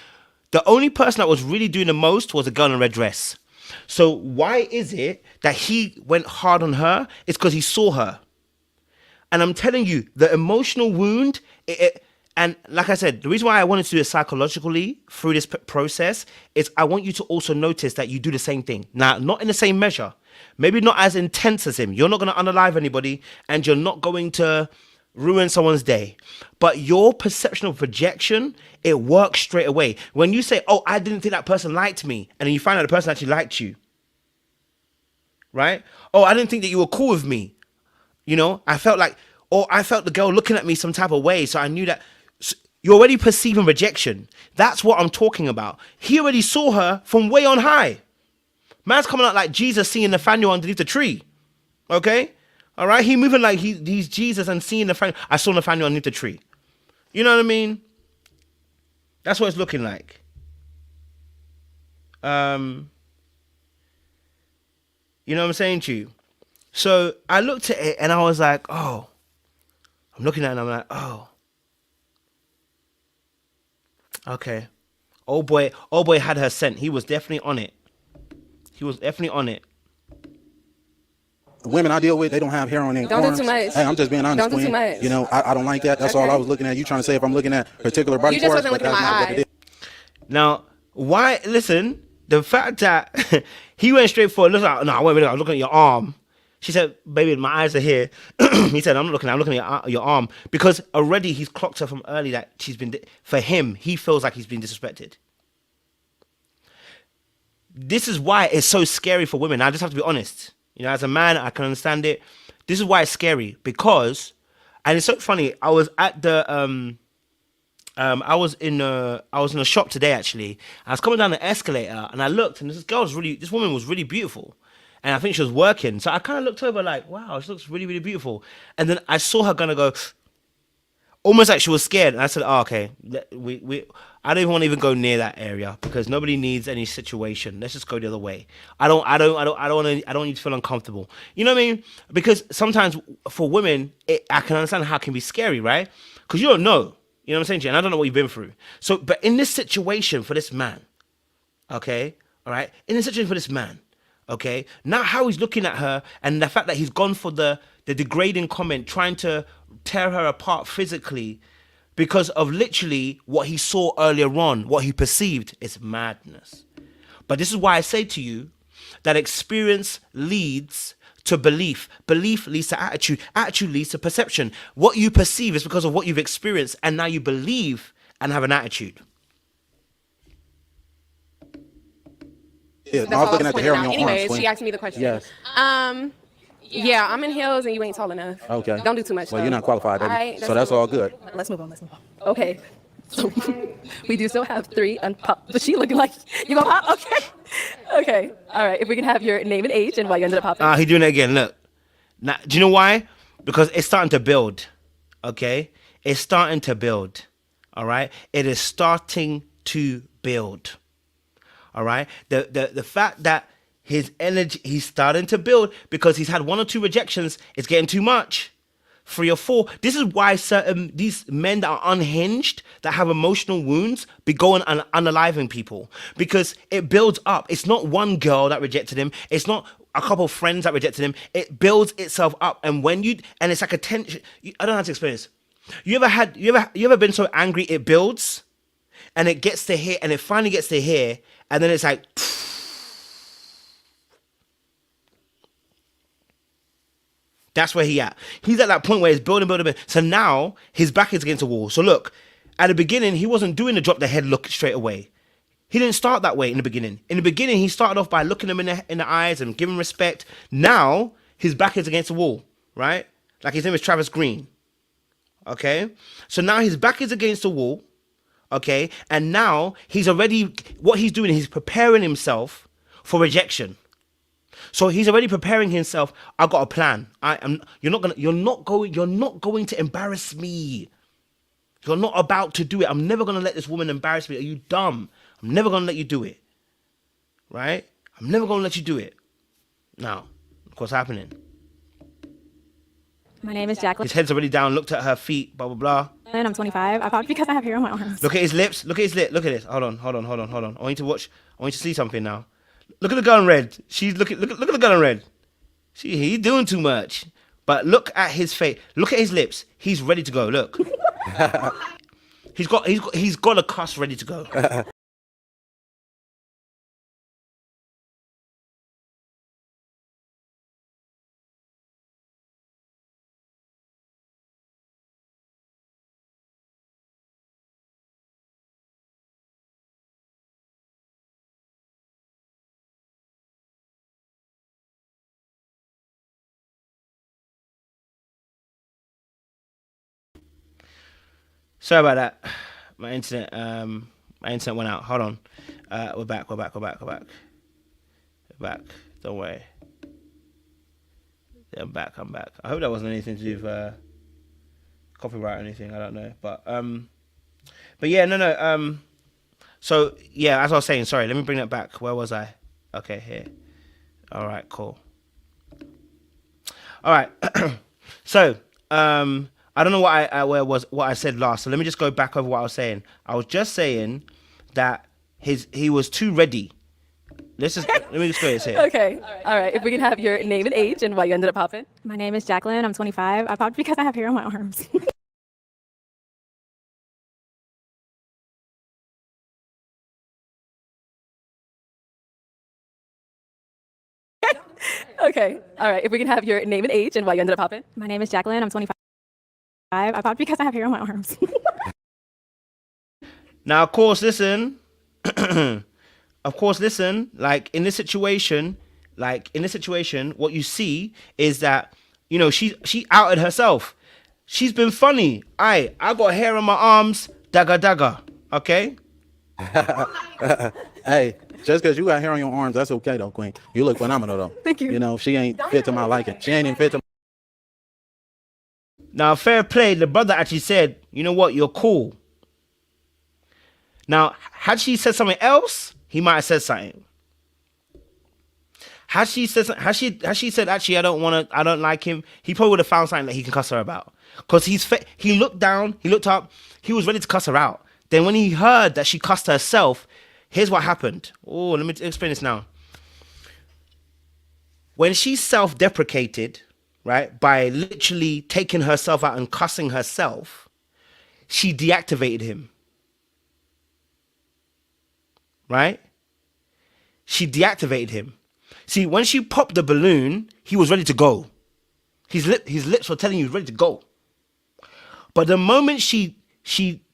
the only person that was really doing the most was a girl in a red dress. So why is it that he went hard on her? It's because he saw her. And I'm telling you, the emotional wound... and like I said, the reason why I wanted to do it psychologically through this process is I want you to also notice that you do the same thing. Now, not in the same measure. Maybe not as intense as him. You're not going to unalive anybody and you're not going to ruin someone's day. But your perception of rejection, it works straight away. When you say, oh, I didn't think that person liked me, and then you find out the person actually liked you. Right? Oh, I didn't think that you were cool with me. You know, I felt the girl looking at me some type of way. So I knew that you're already perceiving rejection. That's what I'm talking about. He already saw her from way on high. Man's coming out like Jesus seeing Nathaniel underneath the tree. Okay? All right? He moving like he's Jesus and seeing Nathaniel. I saw Nathaniel underneath the tree. You know what I mean? That's what it's looking like. You know what I'm saying to you? So I looked at it and I was like, oh. I'm looking at it and I'm like, oh. Okay. Old boy had her scent. He was definitely on it. the women I deal with, they don't have hair on their Don't do arms. too much. Hey, I'm just being honest, Don't do Queen. too much. You know, I don't like that. That's all Okay. I was looking at. You trying to say if I'm looking at particular body You just parts, wasn't but looking that's at my not what it eye. is. Now, why? Listen, the fact that he went straight for it. Look, no, I was looking at your arm. She said, baby, my eyes are here. He said, I'm looking at your arm. Because already he's clocked her from early that she's been, for him, he feels like he's been disrespected. This is why it's so scary for women. I just have to be honest. You know, as a man, I can understand it. This is why it's scary. Because, and it's so funny, I was at the, I was in a shop today, actually. I was coming down the escalator and I looked and this woman was really beautiful. And I think she was working. So I kind of looked over like, wow, she looks really, really beautiful. And then I saw her gonna go, almost like she was scared. And I said, oh, okay, I don't even want to even go near that area because nobody needs any situation. Let's just go the other way. I don't need to feel uncomfortable. You know what I mean? Because sometimes for women, I can understand how it can be scary, right? Because you don't know. You know what I'm saying to you? And I don't know what you've been through. So, but in this situation for this man, okay, all right, in this situation for this man, okay, now how he's looking at her and the fact that he's gone for the degrading comment, trying to tear her apart physically because of literally what he saw earlier on, what he perceived, is madness. But this is why I say to you that experience leads to belief. Belief leads to attitude. Attitude leads to perception. What you perceive is because of what you've experienced, and now you believe and have an attitude. Yeah, That's I all was looking at the hair on pointing your out. arms, Anyways, Queen. she asked me the question. Yes. Yeah, I'm in heels and you ain't tall enough. Okay. Don't do too much. Well, though. you're not qualified, baby. Alright, So that's all good. Let's move on. Okay. So we do still have 3 unpop. But she looking like you gonna pop? Okay. Okay. All right. If we can have your name and age and why you ended up popping. He doing it again. Look. Now, do you know why? Because it's starting to build. Okay? It's starting to build. All right? It is starting to build. All right. The fact that his energy, he's starting to build because he's had 1 or 2 rejections. It's getting too much. 3 or 4. This is why these men that are unhinged, that have emotional wounds, be going and unaliving people, because it builds up. It's not one girl that rejected him. It's not a couple of friends that rejected him. It builds itself up, and and it's like a tension. I don't know how to explain this. You ever been so angry it builds, and it gets to here, and it finally gets to here, and then it's like. That's where he at. He's at that point where he's building. So now his back is against the wall. So look, at the beginning, he wasn't doing the drop the head look straight away. He didn't start that way in the beginning. In the beginning, he started off by looking him in the eyes and giving respect. Now his back is against the wall, right? Like his name is Travis Green. Okay? So now his back is against the wall. Okay? And now what he's doing, he's preparing himself for rejection. So he's already preparing himself. I've got a plan. You're not going to embarrass me. You're not about to do it. I'm never going to let this woman embarrass me. Are you dumb? I'm never going to let you do it. Right? I'm never going to let you do it. Now, what's happening? My name is Jacqueline. His head's already down. Looked at her feet. Blah, blah, blah. And I'm 25. I popped because I have hair on my arms. Look at his lips. Look at his lip. Look at this. Hold on. I want you to watch. I want you to see something now. Look at the girl in red. Look at the girl in red. He's doing too much. But look at his face. Look at his lips. He's ready to go. Look. he's got a cuss ready to go. Sorry about that. My internet went out. Hold on. We're back. We're back. Don't worry. Yeah, I'm back. I hope that wasn't anything to do with copyright or anything. I don't know. But yeah, no. So yeah, as I was saying, sorry, let me bring that back. Where was I? Okay, here. All right, cool. All right. So, I don't know what I said last. So let me just go back over what I was saying. I was just saying that he was too ready. Let me just go here. Okay. All right. If we can have your name and age and why you ended up popping. My name is Jacqueline. I'm 25. I popped because I have hair on my arms. Okay. All right. If we can have your name and age and why you ended up popping. My name is Jacqueline. I'm 25. I popped because I have hair on my arms. Now, of course, listen. Like in this situation, what you see is that, you know, she outed herself. She's been funny. I got hair on my arms, dagga. Okay. Hey, just because you got hair on your arms, that's okay though, Queen. You look phenomenal though. Thank you. You know, she ain't fit to my liking. She ain't even fit to. Now, fair play. The brother actually said, "You know what? You're cool." Now, had she said something else, he might have said something. Had she said, actually, I don't like him, he probably would have found something that he can cuss her about. Because he looked down, he looked up, he was ready to cuss her out. Then when he heard that she cussed herself, here's what happened. Oh, let me explain this now. When she self-deprecated, right, by literally taking herself out and cussing herself, she deactivated him. Right? She deactivated him. See, when she popped the balloon, he was ready to go. His lips were telling you he was ready to go. But the moment she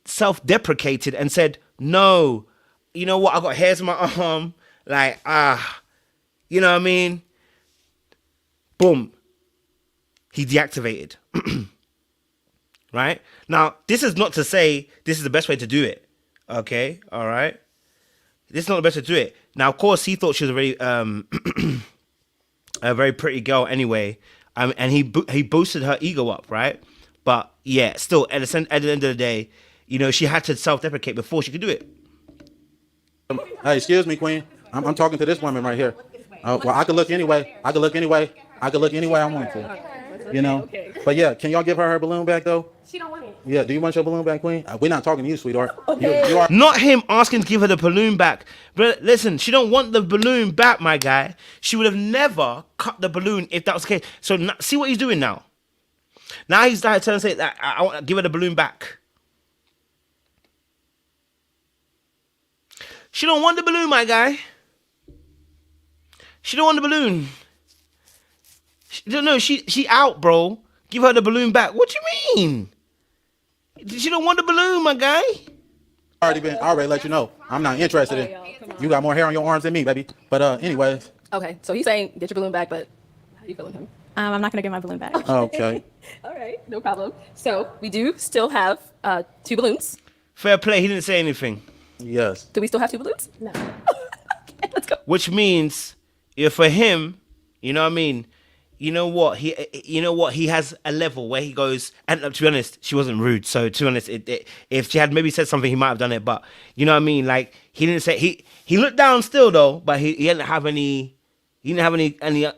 self-deprecated and said, "No, you know what? I got hairs on my arm." Like, you know what I mean? Boom. He deactivated. Right? Now, this is not to say this is the best way to do it. Okay? All right? This is not the best way to do it. Now, of course, he thought she was a very pretty girl anyway. And he boosted her ego up, right? But yeah, still, at the end of the day, you know, she had to self-deprecate before she could do it. Hey, excuse me, Queen. I'm talking to this woman right here. Well, I could look anyway. I could look anyway. I could look anyway I want to. You know. But yeah, can y'all give her balloon back though? She don't want it. Yeah. Do you want your balloon back, Queen? We're not talking to you, sweetheart. You are. Not him asking to give her the balloon back. But listen, she don't want the balloon back, my guy. She would have never cut the balloon if that was the case. So see what he's doing now. Now he's like trying to say that I want to give her the balloon back. She don't want the balloon, my guy. She don't want the balloon. She out, bro. Give her the balloon back. What you mean? She don't want the balloon, my guy. I already let you know. I'm not interested in. You got more hair on your arms than me, baby. But anyways. Okay, so he's saying get your balloon back, but how you feeling, him? I'm not gonna get my balloon back. Okay. All right, no problem. So we do still have 2 balloons. Fair play. He didn't say anything. Yes. Do we still have 2 balloons? No. Okay, let's go. Which means, if for him, you know what I mean. You know what he has a level where he goes, and to be honest, she wasn't rude. So to be honest, if she had maybe said something, he might have done it. But you know what I mean. Like he didn't say he looked down still though, but he didn't have any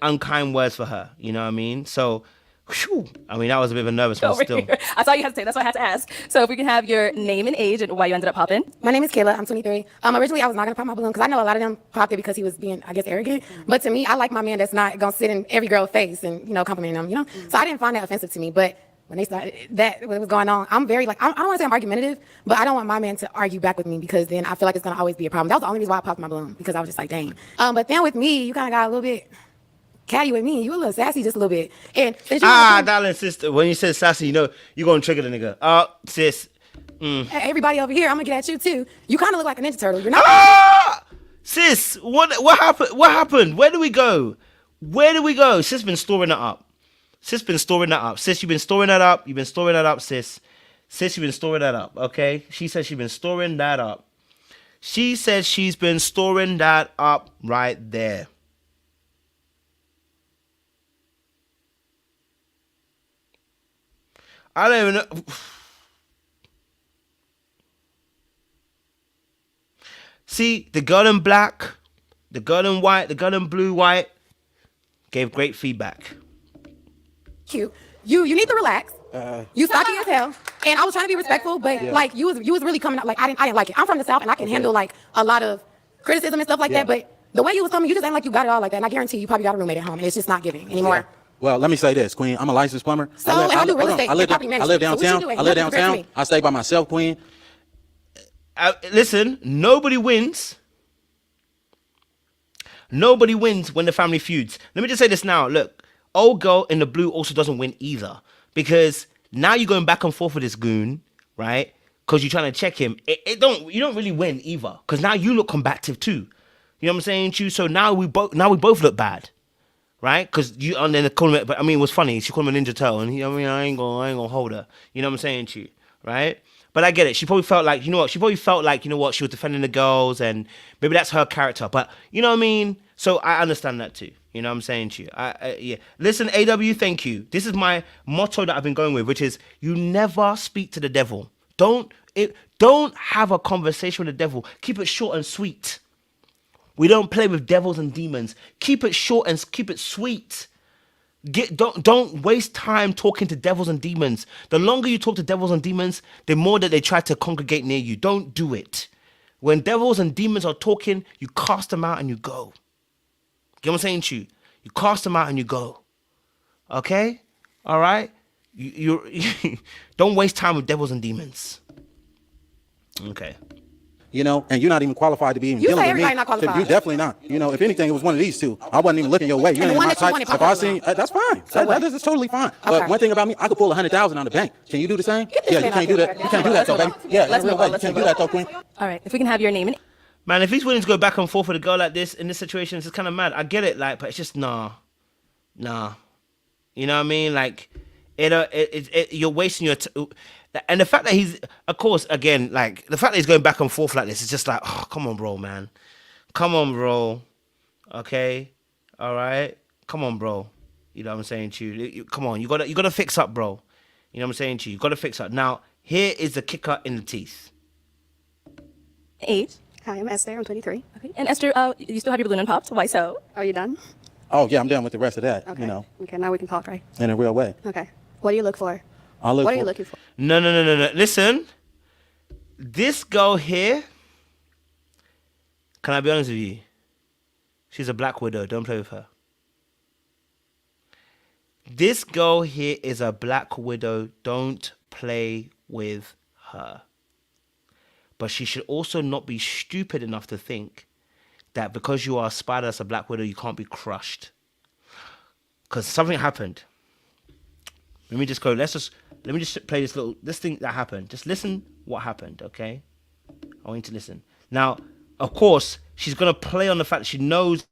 unkind words for her. You know what I mean. So, whew, I mean that was a bit of a nervous one Over still. here. I saw you hesitate. That's why I had to ask. So if we can have your name and age and why you ended up popping. My name is Kayla. I'm 23. Originally, I was not going to pop my balloon because I know a lot of them popped it because he was being, I guess, arrogant. But to me, I like my man that's not going to sit in every girl's face and, compliment them, So I didn't find that offensive to me. But when they started what was going on, I'm very, I don't want to say I'm argumentative, but I don't want my man to argue back with me because then I feel like it's going to always be a problem. That was the only reason why I popped my balloon because I was just like, dang. But then with me, you kind of got a little bit catty with me. You a little sassy just a little bit. And Darling sister, when you said sassy, you're going to trigger the nigga. Sis. Everybody over here, I'm gonna get at you too. You kind of look like a Ninja Turtle. You're not. Sis, what happened? What happened? Where do we go? Sis been storing that up. Sis, you've been storing that up. Sis, you've been storing that up, sis. Sis, you've been storing that up, okay? She says she's been storing that up. She says she's been storing that up right there. I don't even know. See, the girl in black, the girl in white, the girl in blue, white, gave great feedback. You need to relax. You stocky as hell, and I was trying to be respectful, but like you was really coming out like I didn't like it. I'm from the South, and I can handle like a lot of criticism and stuff like that. But the way you was coming, you just ain't like you got it all like that. And I guarantee you probably got a roommate at home, and it's just not giving anymore. Yeah. Well, let me say this, Queen. I'm a licensed plumber. So I do real estate. I live downtown. I live downtown. I stay by myself, Queen. Listen, nobody wins. Nobody wins when the family feuds. Let me just say this now. Look, old girl in the blue also doesn't win either. Because now you're going back and forth with this goon, right? Because you're trying to check him. You don't really win either. Because now you look combative too. You know what I'm saying, Chu? So now we both look bad. Right? Because you and then call him, but I mean, it was funny. She called him a Ninja Turtle, and I ain't gonna hold her. You know what I'm saying to you, right? But I get it. She probably felt like, she was defending the girls, and maybe that's her character. But you know what I mean? So I understand that too. You know what I'm saying to you? Yeah. Listen, AW, thank you. This is my motto that I've been going with, which is you never speak to the devil. Don't have a conversation with the devil. Keep it short and sweet. We don't play with devils and demons. Keep it short and keep it sweet. Don't waste time talking to devils and demons. The longer you talk to devils and demons, the more that they try to congregate near you. Don't do it. When devils and demons are talking, you cast them out and you go. You know what I'm saying to you? You cast them out and you go. Okay? All right? You don't waste time with devils and demons. Okay. And you're not even qualified to be even You dealing say with me. everybody not qualified. You're definitely not. If anything, it was one of these two. I wasn't even looking your way. You And ain't the one my that you type. wanted If I seen, that's fine. That is totally fine. Okay. But one thing about me, I could pull 100,000 on the bank. Can you do the same? Get this Yeah, you man can't out do here. that. You can't do that though, baby. Yeah, Let's in real move way. on, You let's can't move do on. that though, Queen. All right, if we can have your name and Man, if he's willing to go back and forth with a girl like this in this situation, it's just kind of mad. I get it, but it's just nah. You know what I mean? You're wasting your. And the fact that he's, of course, again, the fact that he's going back and forth like this is just like, oh, come on, bro, man. Come on, bro. Okay, all right. Come on, bro. You know what I'm saying to you? Come on, you gotta fix up, bro. You know what I'm saying to you? You gotta fix up. Now, here is the kicker in the teeth. age. Hi, I'm Esther. I'm 23. Okay. And Esther, you still have your balloon unpopped. Why so? Are you done? Oh yeah, I'm done with the rest of that. Okay. You know, Okay, now we can talk, right? in a real way. Okay. What do you look for? I look What for, are you looking for? No. Listen, this girl here. Can I be honest with you? She's a black widow. Don't play with her. This girl here is a black widow. Don't play with her. But she should also not be stupid enough to think that because you are a spider that's a black widow, you can't be crushed. Because something happened. Let me just play this thing that happened. Just listen what happened, okay? I want you to listen. Now, of course, she's going to play on the fact that she knows.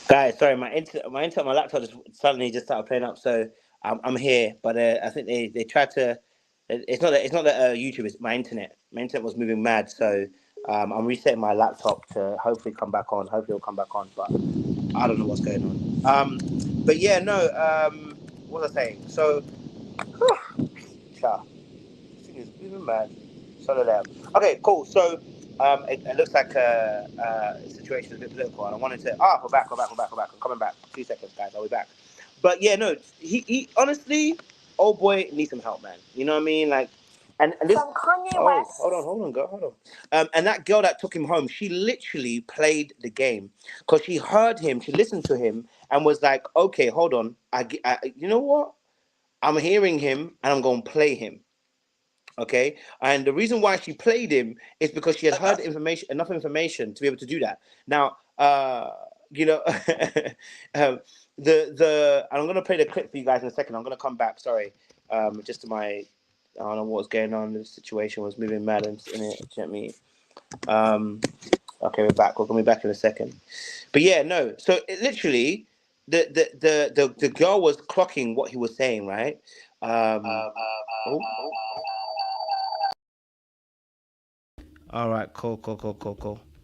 Guys, sorry, my laptop just suddenly just started playing up. So I'm here, but I think they tried to. It's not that YouTube. It's my internet. My internet was moving mad, so I'm resetting my laptop to hopefully come back on. Hopefully it'll come back on, but I don't know what's going on. But yeah, no. What was I saying? So, this thing is moving mad. Solo out. Okay, cool. So, it looks like the situation is a bit political, and I wanted to. We're back. I'm coming back. 2 seconds, guys. I'll be back. But yeah, no. He honestly, old boy needs some help, man. You know what I mean? Like, And this, hold on, girl, hold on. And that girl that took him home, she literally played the game because she heard him, she listened to him, and was like, okay, hold on, you know what? I'm hearing him, and I'm gonna play him. Okay, and the reason why she played him is because she had heard enough information to be able to do that. Now, you know, I'm gonna play the clip for you guys in a second. I'm gonna come back. Sorry, just to my, I don't know what was going on. The situation was moving mad in it. Let me. Okay, we're back. We're gonna be back in a second. But yeah, no. So literally, the girl was clocking what he was saying, right? All right, cool.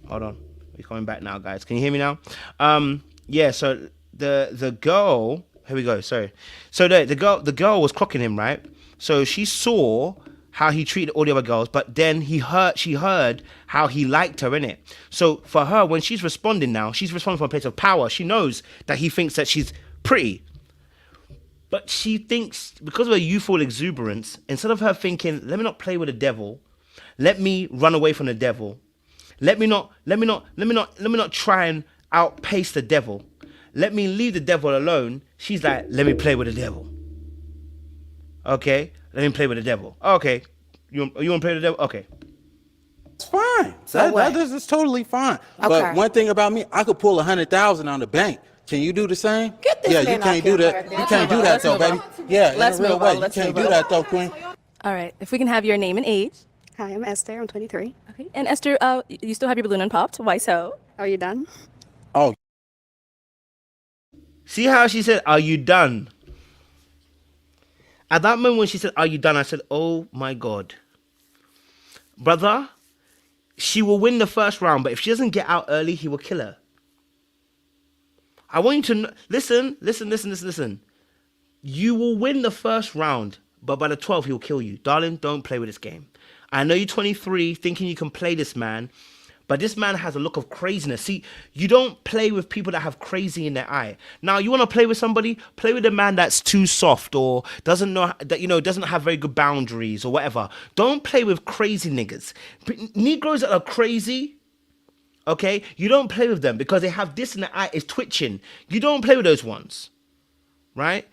Hold on, we're coming back now, guys. Can you hear me now? Yeah. So the girl, here we go. Sorry. So the girl was clocking him, right? So she saw how he treated all the other girls, but then she heard how he liked her in it. So for her, when she's responding now, she's responding from a place of power. She knows that he thinks that she's pretty. But she thinks, because of her youthful exuberance, instead of her thinking, let me not play with the devil, let me run away from the devil, let me not try and outpace the devil, let me leave the devil alone, she's like, let me play with the devil. Okay, let me play with the devil. Okay, you want to play with the devil? Okay. It's fine. That is totally fine. Okay. But one thing about me, I could pull 100,000 on the bank. Can you do the same? Get this yeah, man you can't off do camera that. right there. You can't do that though, baby. Yeah, Let's in a real move way. on. You Let's can't move do on. that though, Queen. All right. If we can have your name and age. Hi, I'm Esther. I'm 23. Okay. And Esther, you still have your balloon unpopped. Why so? Are you done? Oh, See how she said, are you done? At that moment when she said, are you done? I said, oh my God. Brother, she will win the first round, but if she doesn't get out early, he will kill her. I want you to listen. You will win the first round, but by the 12th, he'll kill you. Darling, don't play with this game. I know you're 23, thinking you can play this man, but this man has a look of craziness. See, you don't play with people that have crazy in their eye. Now, you want to play with somebody? Play with a man that's too soft or doesn't know that, doesn't have very good boundaries or whatever. Don't play with crazy niggas. Negroes that are crazy, okay, you don't play with them because they have this in the eye, is twitching. You don't play with those ones, right?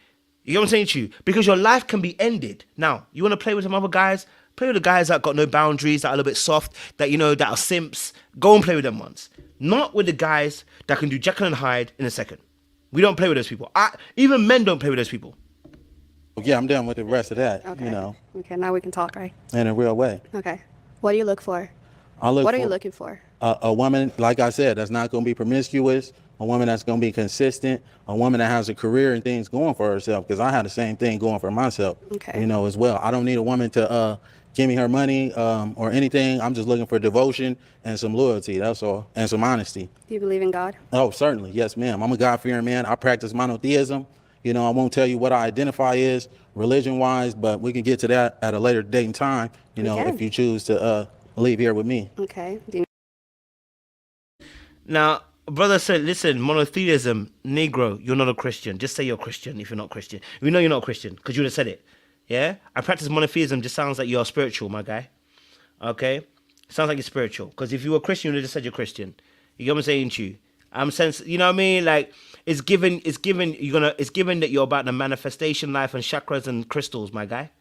You know what I'm saying to you? Because your life can be ended. Now, you want to play with some other guys? Play with the guys that got no boundaries, that are a little bit soft, that, that are simps. Go and play with them ones. Not with the guys that can do Jekyll and Hyde in a second. We don't play with those people. Even men don't play with those people. yeah, I'm done with the rest of that, Okay. Okay, now we can talk, right? in a real way. Okay. What do you look for? What Are you looking for? A woman, like I said, that's not going to be promiscuous, a woman that's going to be consistent, a woman that has a career and things going for herself, because I had the same thing going for myself, Okay. as well. I don't need a woman to give me her money or anything. I'm just looking for devotion and some loyalty, that's all, and some honesty. Do you believe in God? Oh, certainly. Yes, ma'am. I'm a God-fearing man. I practice monotheism. I won't tell you what I identify as religion-wise, but we can get to that at a later date and time, We can. if you choose to leave here with me. Okay. Do you Now, brother said, listen, monotheism, Negro, you're not a Christian. Just say you're a Christian if you're not Christian. We know you're not a Christian because you would have said it. Yeah? I practice monotheism just sounds like you're spiritual, my guy. Okay? Sounds like you're spiritual. Because if you were a Christian, you would have just said you're Christian. You get what I'm saying to you? I'm sense, you know what I mean? Like, it's given that you're about the manifestation life and chakras and crystals, my guy.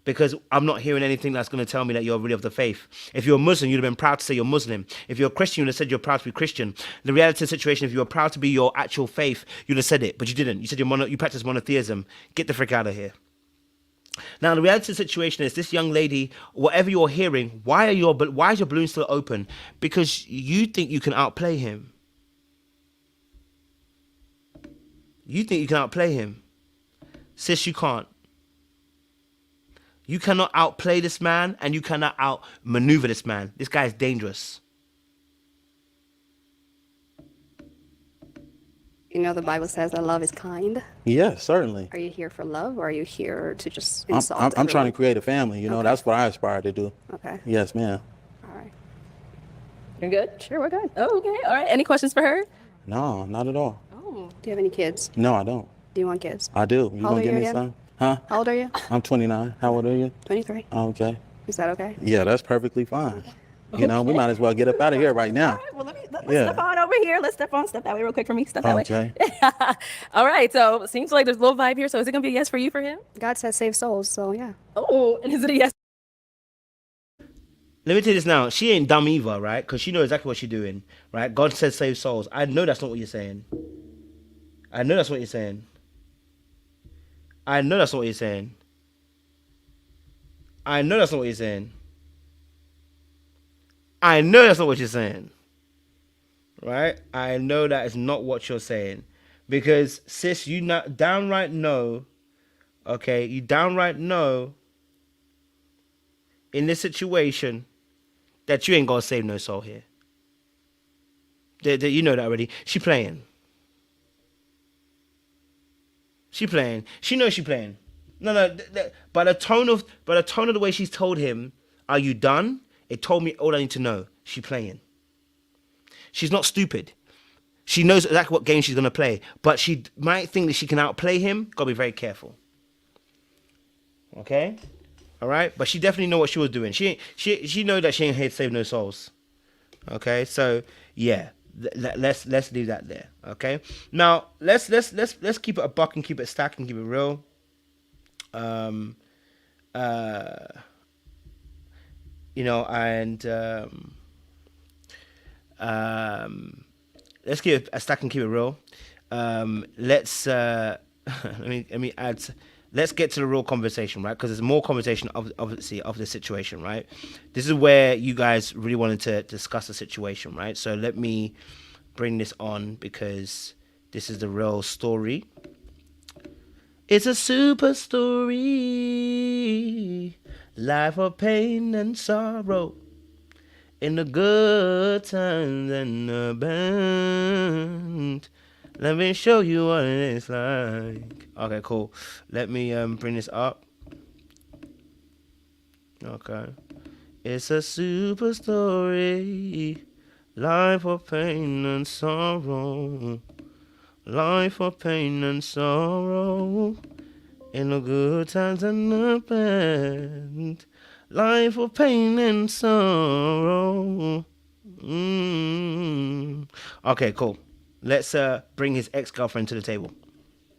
Because I'm not hearing anything that's going to tell me that you're really of the faith. If you're a Muslim, you'd have been proud to say you're Muslim. If you're a Christian, you'd have said you're proud to be Christian. The reality of the situation, if you were proud to be your actual faith, you'd have said it, but you didn't. You said you practice monotheism. Get the frick out of here. Now, the reality of the situation is this young lady, whatever you're hearing, why is your balloon still open? Because you think you can outplay him. You think you can outplay him. Sis, you can't. You cannot outplay this man, and you cannot outmaneuver this man. This guy is dangerous. the Bible says that love is kind. Yes, certainly. Are you here for love, or are you here to just I'm insult trying to everyone? create a family. Okay. That's what I aspire to do. Okay. Yes, ma'am. All right. You're good? Sure, we're good. Oh, okay. All right. Any questions for her? No, not at all. Do you have any kids? No, I don't. Do you want kids? I do. You How old gonna are give you me again? some? Huh? How old are you? I'm 29. How old are you? 23. Oh, okay. Is that okay? Yeah, that's perfectly fine. You know, we might as well get up out of here right now. Well, let's Yeah. step on over here. Let's step that way real quick for me. Step that Okay. way. All right. So it seems like there's a little vibe here. So is it going to be a yes for you for him? God said save souls, so yeah. Oh, and is it a yes? Let me tell you this now. She ain't dumb either, right? Because she knows exactly what she's doing, right? God says save souls. I know that's not what you're saying. I know that's what you're saying. I know that's not what you're saying. I know that's not what you're saying. I know that's not what you're saying. Right? I know that is not what you're saying. Because, sis, you downright know, okay, you downright know in this situation that you ain't gonna save no soul here. You know that already. She playing. She playing. She knows she playing. No. By the tone of the way she's told him, "Are you done?" It told me all I need to know. She playing. She's not stupid. She knows exactly what game she's gonna play, but she might think that she can outplay him. Gotta be very careful. Okay, all right. But she definitely know what she was doing. She know that she ain't here to save no souls. Okay, so yeah, let's leave that there. Okay, now let's keep it a buck and keep it stacked and keep it real. You know, and let's keep it a stack and keep it real. Let's let me add. Let's get to the real conversation, right? Because there's more conversation, obviously, of the situation, right? This is where you guys really wanted to discuss the situation, right? So let me bring this on because this is the real story. It's a super story, life of pain and sorrow, in the good times and the bad. Let me show you what it's like. Okay, cool. Let me bring this up. Okay. It's a super story, life of pain and sorrow. Life of pain and sorrow, in the good times and the bad. Life of pain and sorrow. Okay, cool. Let's bring his ex-girlfriend to the table.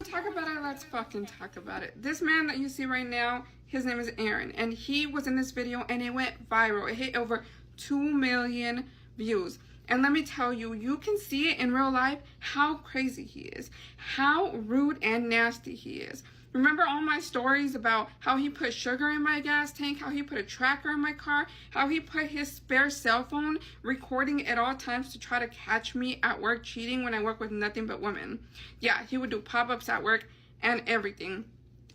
Talk about it, let's fucking talk about it. This man that you see right now, his name is Aaron, and he was in this video and it went viral. It hit over 2 million views. And let me tell you, you can see it in real life how crazy he is, how rude and nasty he is. Remember all my stories about how he put sugar in my gas tank, how he put a tracker in my car, how he put his spare cell phone recording at all times to try to catch me at work cheating when I work with nothing but women. Yeah, he would do pop-ups at work and everything.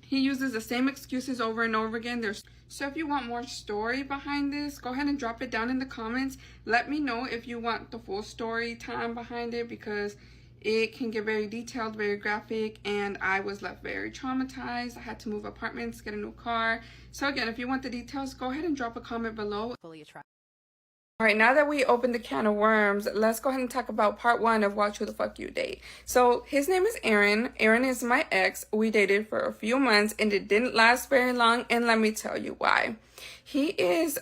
He uses the same excuses over and over again. So if you want more story behind this, go ahead and drop it down in the comments. Let me know if you want the full story time behind it, because it can get very detailed, very graphic, and I was left very traumatized. I had to move apartments, get a new car. So again, if you want the details, go ahead and drop a comment below. Fully attracted. All right, now that we opened the can of worms, let's go ahead and talk about part 1 of Watch Who the Fuck You Date. So his name is Aaron. Aaron is my ex. We dated for a few months and it didn't last very long, and let me tell you why. He is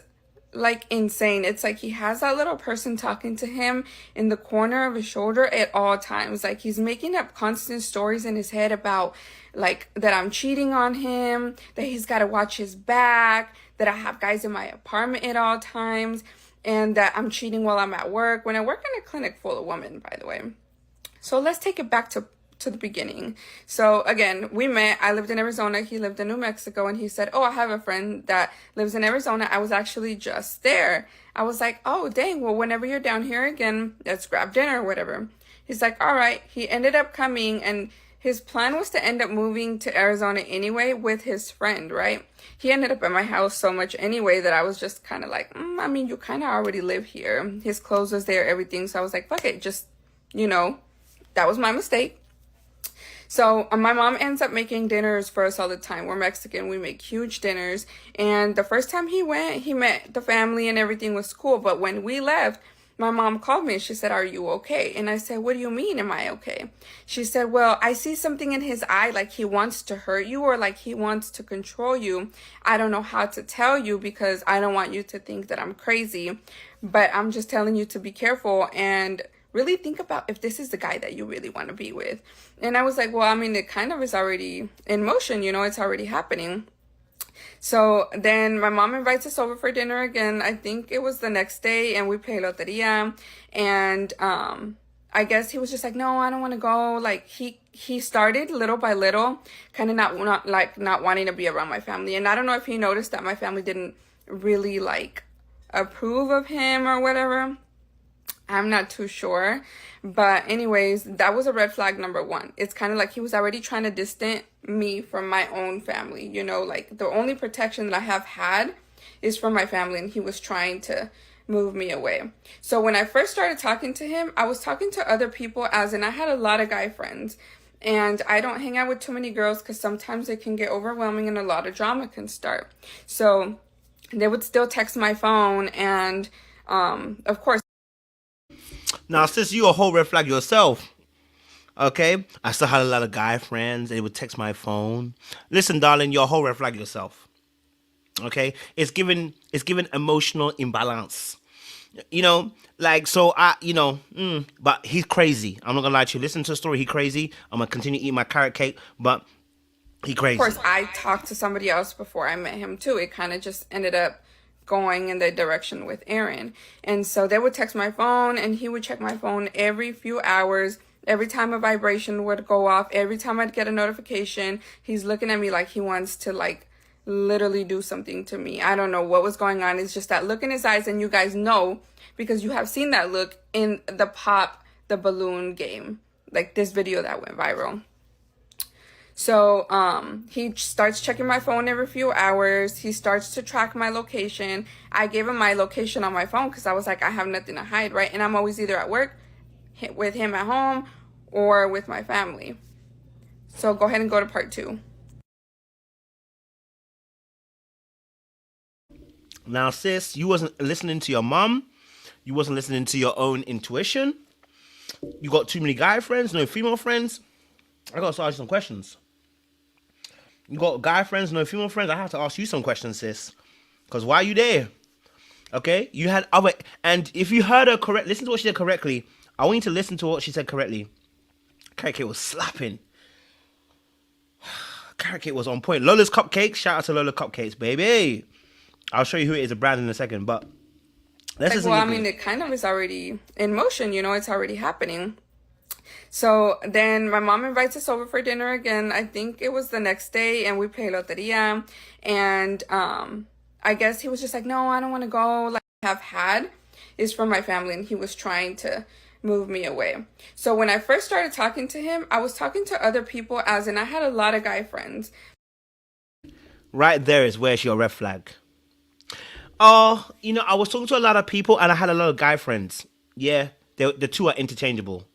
like insane. It's like he has that little person talking to him in the corner of his shoulder at all times. Like he's making up constant stories in his head about like that I'm cheating on him, that he's got to watch his back, that I have guys in my apartment at all times, and that I'm cheating while I'm at work, when I work in a clinic full of women, by the way. So let's take it back to the beginning. So again, we met. I lived in Arizona. He lived in New Mexico, and he said, oh, I have a friend that lives in Arizona. I was actually just there. I was like, oh, dang, well, whenever you're down here again, let's grab dinner or whatever. He's like, all right. He ended up coming, and his plan was to end up moving to Arizona anyway with his friend, right? He ended up at my house so much anyway that I was just kind of like, I mean, you kind of already live here. His clothes was there, everything. So I was like, fuck it, just, you know, that was my mistake. So my mom ends up making dinners for us all the time. We're Mexican. We make huge dinners. And the first time he went, he met the family and everything was cool. But when we left, my mom called me and she said, "Are you okay?" And I said, "What do you mean, am I okay?" She said, "Well, I see something in his eye, like he wants to hurt you or like he wants to control you. I don't know how to tell you because I don't want you to think that I'm crazy, but I'm just telling you to be careful and really think about if this is the guy that you really want to be with." And I was like, well, I mean, it kind of is already in motion, you know, it's already happening. So then my mom invites us over for dinner again. I think it was the next day, and we play loteria. And I guess he was just like, "No, I don't want to go." Like he started little by little, kind of not wanting to be around my family. And I don't know if he noticed that my family didn't really like approve of him or whatever. I'm not too sure. But anyways, that was a red flag number one. It's kind of like he was already trying to distance me from my own family. You know, like the only protection that I have had is from my family, and he was trying to move me away. So when I first started talking to him, I was talking to other people, as in I had a lot of guy friends. And I don't hang out with too many girls because sometimes it can get overwhelming and a lot of drama can start. So they would still text my phone, and of course, Now, sis, you a whole red flag yourself. Okay? I still had a lot of guy friends. They would text my phone. Listen, darling, you're a whole red flag yourself. Okay? It's given emotional imbalance. You know, like, so but he's crazy. I'm not gonna lie to you. Listen to the story. He crazy. I'm gonna continue eating my carrot cake, but he crazy. of course, I talked to somebody else before I met him too. It kind of just ended up going in the direction with Aaron. And so they would text my phone, and he would check my phone every few hours. Every time a vibration would go off, every time I'd get a notification, he's looking at me like he wants to like literally do something to me. I don't know what was going on. It's just that look in his eyes, and you guys know because you have seen that look in the Pop the Balloon game, like this video that went viral. So he starts checking my phone every few hours. He starts to track my location. I gave him my location on my phone because I was like, I have nothing to hide, right? And I'm always either at work with him at home or with my family. So go ahead and go to part 2. Now, sis, you wasn't listening to your mom. You wasn't listening to your own intuition. You got too many guy friends, no female friends. I got to ask you some questions. You got guy friends, no female friends. I have to ask you some questions, sis. Because why are you there? Okay? You had other... And if you heard her correct... Listen to what she said correctly. I want you to listen to what she said correctly. Carrot cake was slapping. Carrot cake was on point. Lola's Cupcakes. Shout out to Lola Cupcakes, baby. I'll show you who it is, a brand, in a second. But... let's Like, well, I mean, it kind of is already in motion. You know, it's already happening. So then my mom invites us over for dinner again. I think it was the next day, and we play loteria. And I guess he was just like, "No, I don't want to go." Like I have had is from my family, and he was trying to move me away. So when I first started talking to him, I was talking to other people, as in I had a lot of guy friends. Right there is where's your red flag. Oh, you know, I was talking to a lot of people, and I had a lot of guy friends. Yeah, the two are interchangeable.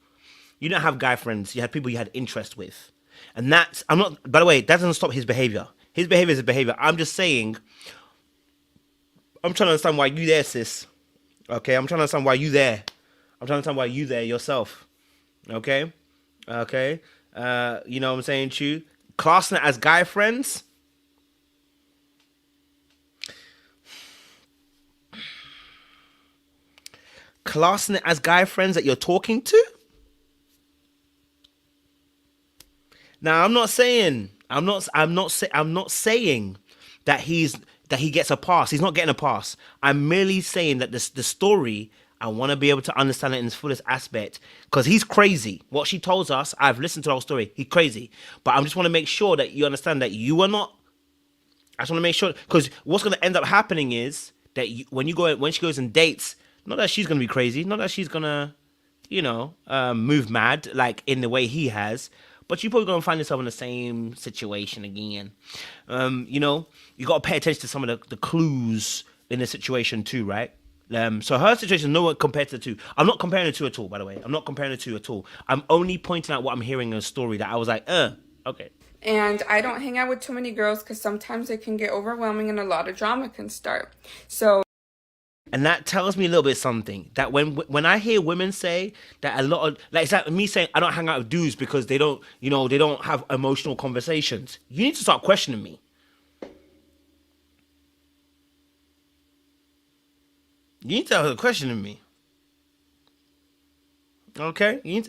You don't have guy friends. You had people you had interest with. And that's... I'm not... By the way, that doesn't stop his behavior. His behavior is his behavior. I'm just saying... I'm trying to understand why you there, sis. Okay? I'm trying to understand why you there. I'm trying to understand why you there yourself. Okay? Okay? You know what I'm saying to you? Classing it as guy friends... Classing it as guy friends that you're talking to? Now, I'm not saying that he gets a pass. He's not getting a pass. I'm merely saying that the story, I want to be able to understand it in its fullest aspect, because he's crazy. What she tells us, I've listened to the whole story. He's crazy, but I just want to make sure that you understand that you are not. I just want to make sure, because what's going to end up happening is that when she goes and dates, not that she's going to be crazy, not that she's going to, move mad like in the way he has. But you're probably going to find yourself in the same situation again. You got to pay attention to some of the clues in the situation too, right? So her situation is nowhere compared to the two. I'm not comparing the two at all, by the way. I'm not comparing the two at all. I'm only pointing out what I'm hearing in a story that I was like, okay. And I don't hang out with too many girls because sometimes it can get overwhelming and a lot of drama can start. So And that tells me a little bit something. That when I hear women say that a lot of, like, it's like me saying I don't hang out with dudes because they don't, they don't have emotional conversations. You need to start questioning me. You need to have a question in me. Okay? You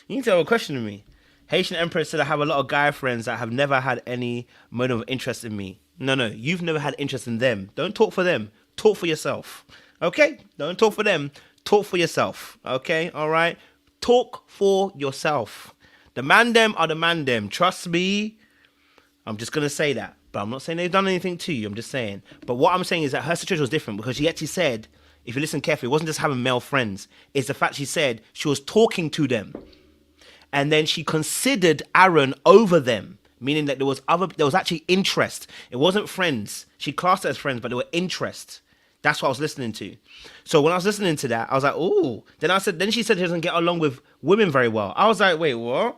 need to have a question in me. Haitian Empress said I have a lot of guy friends that have never had any moment of interest in me. No, you've never had interest in them. Don't talk for them. Talk for yourself. Okay? Don't talk for them. Talk for yourself. Okay? All right? Talk for yourself. The man them are the man them. Trust me. I'm just going to say that. But I'm not saying they've done anything to you. I'm just saying. But what I'm saying is that her situation was different because she actually said, if you listen carefully, it wasn't just having male friends. It's the fact she said she was talking to them. And then she considered Aaron over them. Meaning that there was actually interest. It wasn't friends. She classed it as friends, but there were interest. That's what I was listening to. So when I was listening to that, I was like, "Ooh." Then she said she doesn't get along with women very well. I was like, "Wait, what?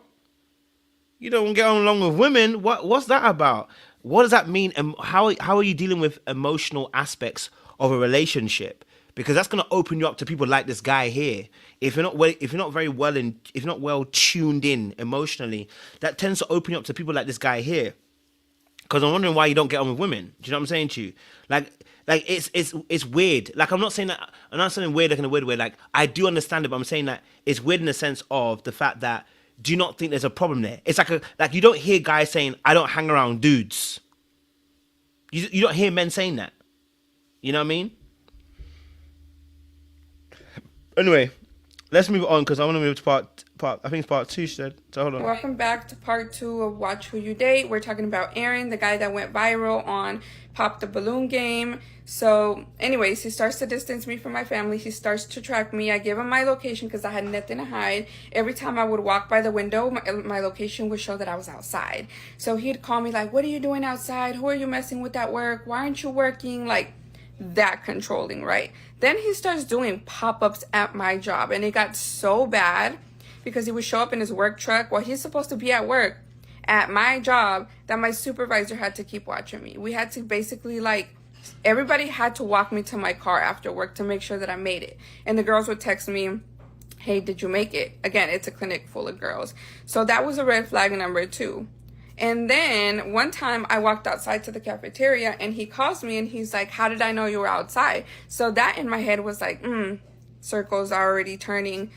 You don't get along with women? What's that about? What does that mean? And how are you dealing with emotional aspects of a relationship? Because that's going to open you up to people like this guy here. If you're not well tuned in emotionally, that tends to open you up to people like this guy here. Because I'm wondering why you don't get on with women. Do you know what I'm saying to you? Like it's weird. Like I'm not saying weird like in a weird way. Like I do understand it, but I'm saying that it's weird in the sense of the fact that do you not think there's a problem there? It's like you don't hear guys saying I don't hang around dudes. You don't hear men saying that. You know what I mean? Anyway, let's move on because I want to move to part. I think it's part 2. She said. So hold on. Welcome back to part 2 of Watch Who You Date. We're talking about Aaron, the guy that went viral on Pop the Balloon game. So, anyways, he starts to distance me from my family. He starts to track me. I give him my location because I had nothing to hide. Every time I would walk by the window, my location would show that I was outside. So he'd call me like, "What are you doing outside? Who are you messing with at work? Why aren't you working?" Like that controlling, right? Then he starts doing pop-ups at my job, and it got so bad because he would show up in his work truck while he's supposed to be at work at my job that my supervisor had to keep watching me. We had to basically everybody had to walk me to my car after work to make sure that I made it. And the girls would text me, "Hey, did you make it?" Again, it's a clinic full of girls. So that was a red flag number 2. And then one time I walked outside to the cafeteria and he calls me and he's like, "How did I know you were outside?" So that in my head was like, circles are already turning.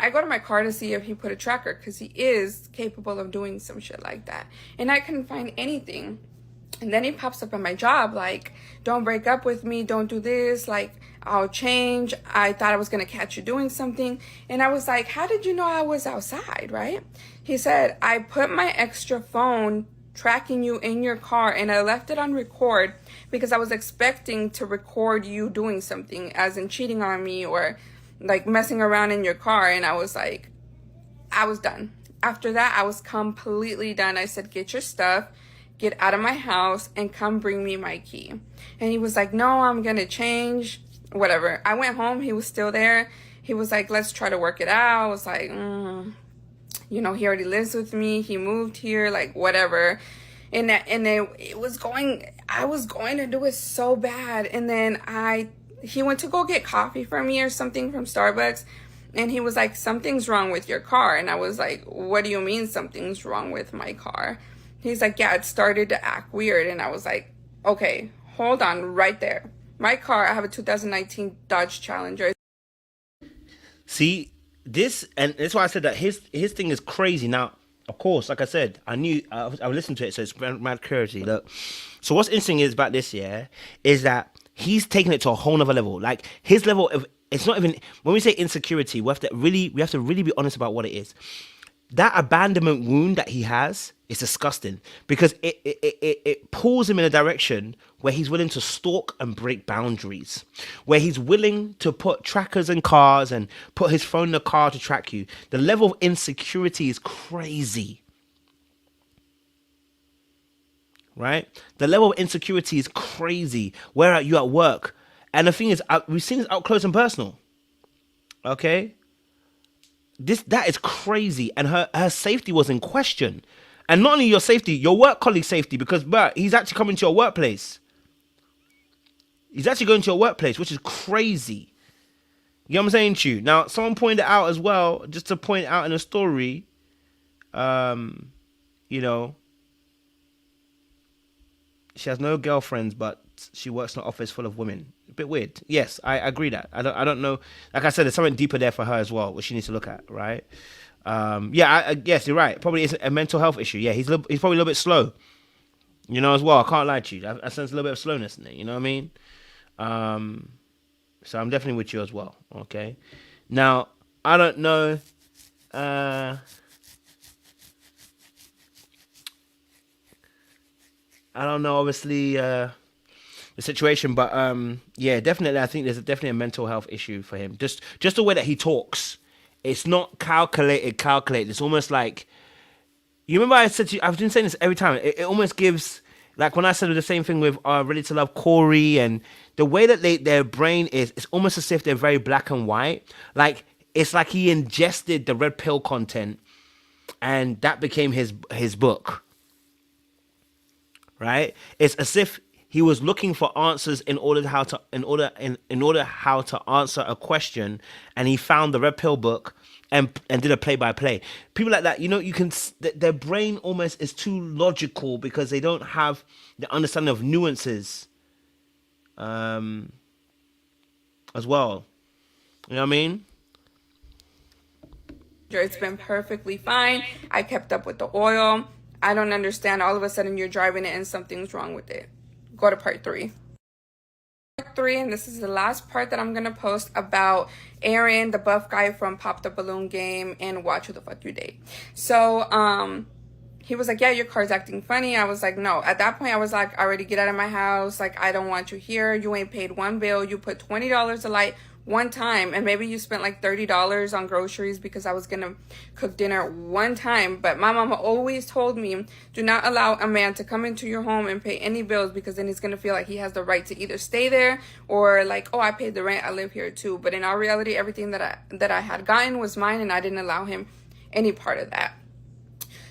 I go to my car to see if he put a tracker because he is capable of doing some shit like that. And I couldn't find anything. And then he pops up at my job like, "Don't break up with me. Don't do this. Like, I'll change. I thought I was going to catch you doing something." And I was like, "How did you know I was outside?" Right? He said, "I put my extra phone tracking you in your car and I left it on record because I was expecting to record you doing something, as in cheating on me or like messing around in your car." And I was like, I was done. After that, I was completely done. I said, "Get your stuff, get out of my house, and come bring me my key." And he was like, "No, I'm gonna change." Whatever. I went home. He was still there. He was like, "Let's try to work it out." I was like, he already lives with me. He moved here, like whatever. And it was going. I was going to do it so bad. And then he went to go get coffee for me or something from Starbucks. And he was like, "Something's wrong with your car." And I was like, "What do you mean something's wrong with my car?" He's like, "Yeah, it started to act weird." And I was like, "Okay, hold on right there. My car, I have a 2019 Dodge Challenger." See, and that's why I said that his thing is crazy. Now, of course, like I said, I listened to it, so it's mad curiosity. Look, so what's interesting is about this, is that he's taking it to a whole nother level. Like his level of, it's not even, when we say insecurity, we have to really be honest about what it is. That abandonment wound that he has is disgusting because it pulls him in a direction where he's willing to stalk and break boundaries, where he's willing to put trackers in cars and put his phone in the car to track you. The level of insecurity is crazy, right? The level of insecurity is crazy. Where are you at work? And the thing is, we've seen this out close and personal, okay? That is crazy, and her safety was in question, and not only your safety, your work colleague's safety, because he's actually coming to your workplace. He's actually going to your workplace, which is crazy. You know what I'm saying to you? Now, someone pointed out as well, just to point out in a story, you know, she has no girlfriends, but she works in an office full of women. A bit weird. Yes, I agree that. I don't know. Like I said, there's something deeper there for her as well, which she needs to look at, right? Yes, you're right. Probably is a mental health issue. Yeah, he's probably a little bit slow. You know, as well. I can't lie to you. I sense a little bit of slowness in it. You know what I mean? So I'm definitely with you as well. Okay. Now, I don't know. I don't know, obviously, the situation, but yeah, definitely, I think there's definitely a mental health issue for him. Just the way that he talks, it's not calculated. It's almost like, you remember I said to you, I've been saying this every time. It almost gives, like when I said the same thing with Ready to Love Corey, and the way that their brain is, it's almost as if they're very black and white. Like it's like he ingested the red pill content, and that became his book. Right? It's as if he was looking for answers in order how to answer a question, and he found the red pill book and did a play-by-play. People like that, you know, you can, their brain almost is too logical because they don't have the understanding of nuances as well. You know what I mean? It's been perfectly fine. I kept up with the oil. I don't understand. All of a sudden you're driving it and something's wrong with it. Go to part 3. Part 3, and this is the last part that I'm going to post about Aaron, the buff guy from Pop the Balloon Game and Watch Who the Fuck You Date. So, he was like, yeah, your car's acting funny. I was like, no. At that point, I was like, already get out of my house. Like, I don't want you here. You ain't paid one bill. You put $20 a light one time, and maybe you spent like $30 on groceries because I was gonna cook dinner one time. But my mama always told me, do not allow a man to come into your home and pay any bills, because then he's gonna feel like he has the right to either stay there or like, oh, I paid the rent, I live here too. But in all reality, everything that I had gotten was mine, and I didn't allow him any part of that.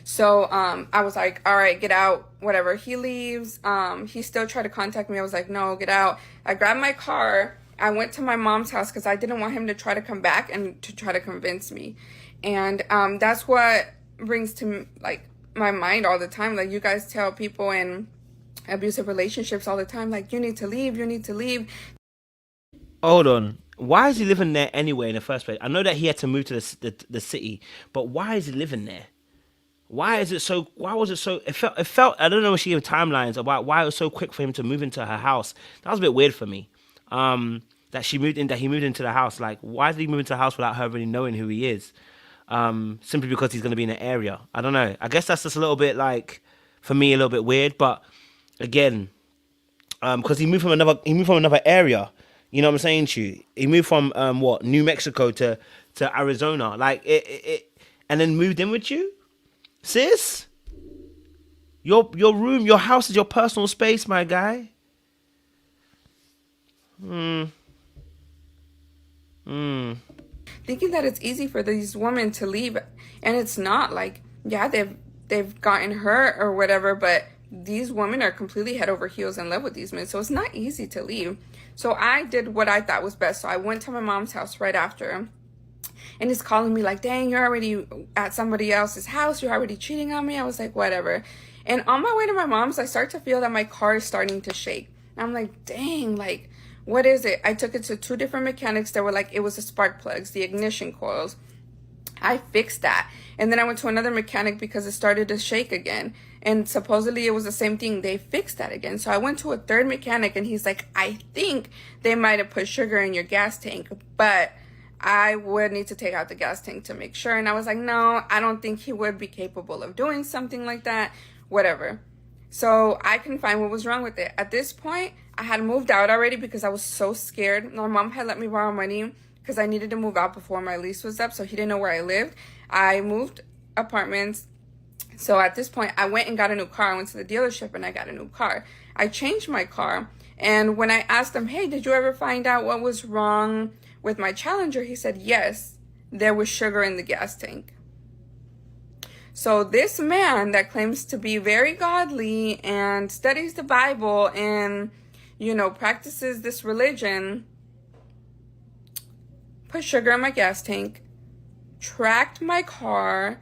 So I was like, all right, get out, whatever. He leaves. He still tried to contact me. I was like, no, get out. I grabbed my car. I went to my mom's house because I didn't want him to try to come back and to try to convince me. And that's what brings to like my mind all the time. Like, you guys tell people in abusive relationships all the time, like, you need to leave, you need to leave. Hold on. Why is he living there anyway in the first place? I know that he had to move to the city, but why is he living there? Why was it so, it felt, I don't know if she gave timelines about why it was so quick for him to move into her house. That was a bit weird for me. That he moved into the house. Like, why did he move into the house without her really knowing who he is? Simply because he's going to be in the area. I don't know. I guess that's just a little bit, like, for me, a little bit weird. But again, because he moved from another area. You know what I'm saying to you? He moved from New Mexico to Arizona, like it, and then moved in with you, sis. Your room, your house is your personal space, my guy. Thinking that it's easy for these women to leave, and it's not. Like, yeah, they've gotten hurt or whatever, but these women are completely head over heels in love with these men, so it's not easy to leave. So I did what I thought was best. So I went to my mom's house right after, and he's calling me like, dang, you're already at somebody else's house, you're already cheating on me. I was like, whatever. And on my way to my mom's, I start to feel that my car is starting to shake. And I'm like, dang, like, what is it? I took it to 2 different mechanics that were like, it was the spark plugs, the ignition coils. I fixed that. And then I went to another mechanic because it started to shake again. And supposedly it was the same thing. They fixed that again. So I went to a 3rd mechanic, and he's like, I think they might have put sugar in your gas tank, but I would need to take out the gas tank to make sure. And I was like, no, I don't think he would be capable of doing something like that. Whatever. So I couldn't find what was wrong with it. At this point, I had moved out already because I was so scared. My mom had let me borrow money because I needed to move out before my lease was up, so he didn't know where I lived. I moved apartments. So at this point, I went and got a new car. I went to the dealership and I got a new car. I changed my car. And when I asked him, hey, did you ever find out what was wrong with my Challenger? He said, yes, there was sugar in the gas tank. So this man that claims to be very godly and studies the Bible and, practices this religion, put sugar in my gas tank, tracked my car,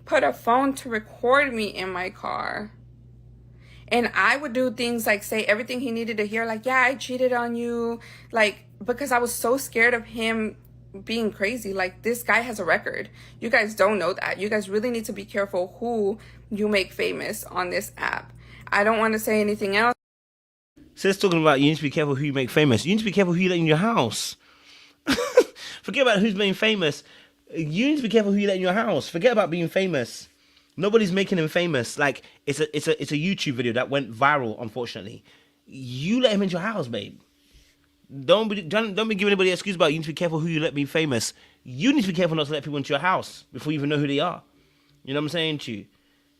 put a phone to record me in my car. And I would do things like say everything he needed to hear, like, yeah, I cheated on you, like, because I was so scared of him being crazy. Like, this guy has a record. You guys don't know that. You guys really need to be careful who you make famous on this app. I don't want to say anything else. Sis talking about you need to be careful who you make famous. You need to be careful who you let in your house. Forget about who's being famous. You need to be careful who you let in your house. Forget about being famous. Nobody's making him famous. Like, it's a YouTube video that went viral, unfortunately. You let him into your house, babe. Don't be giving anybody an excuse about you need to be careful who you let be famous. You need to be careful not to let people into your house before you even know who they are. You know what I'm saying to you?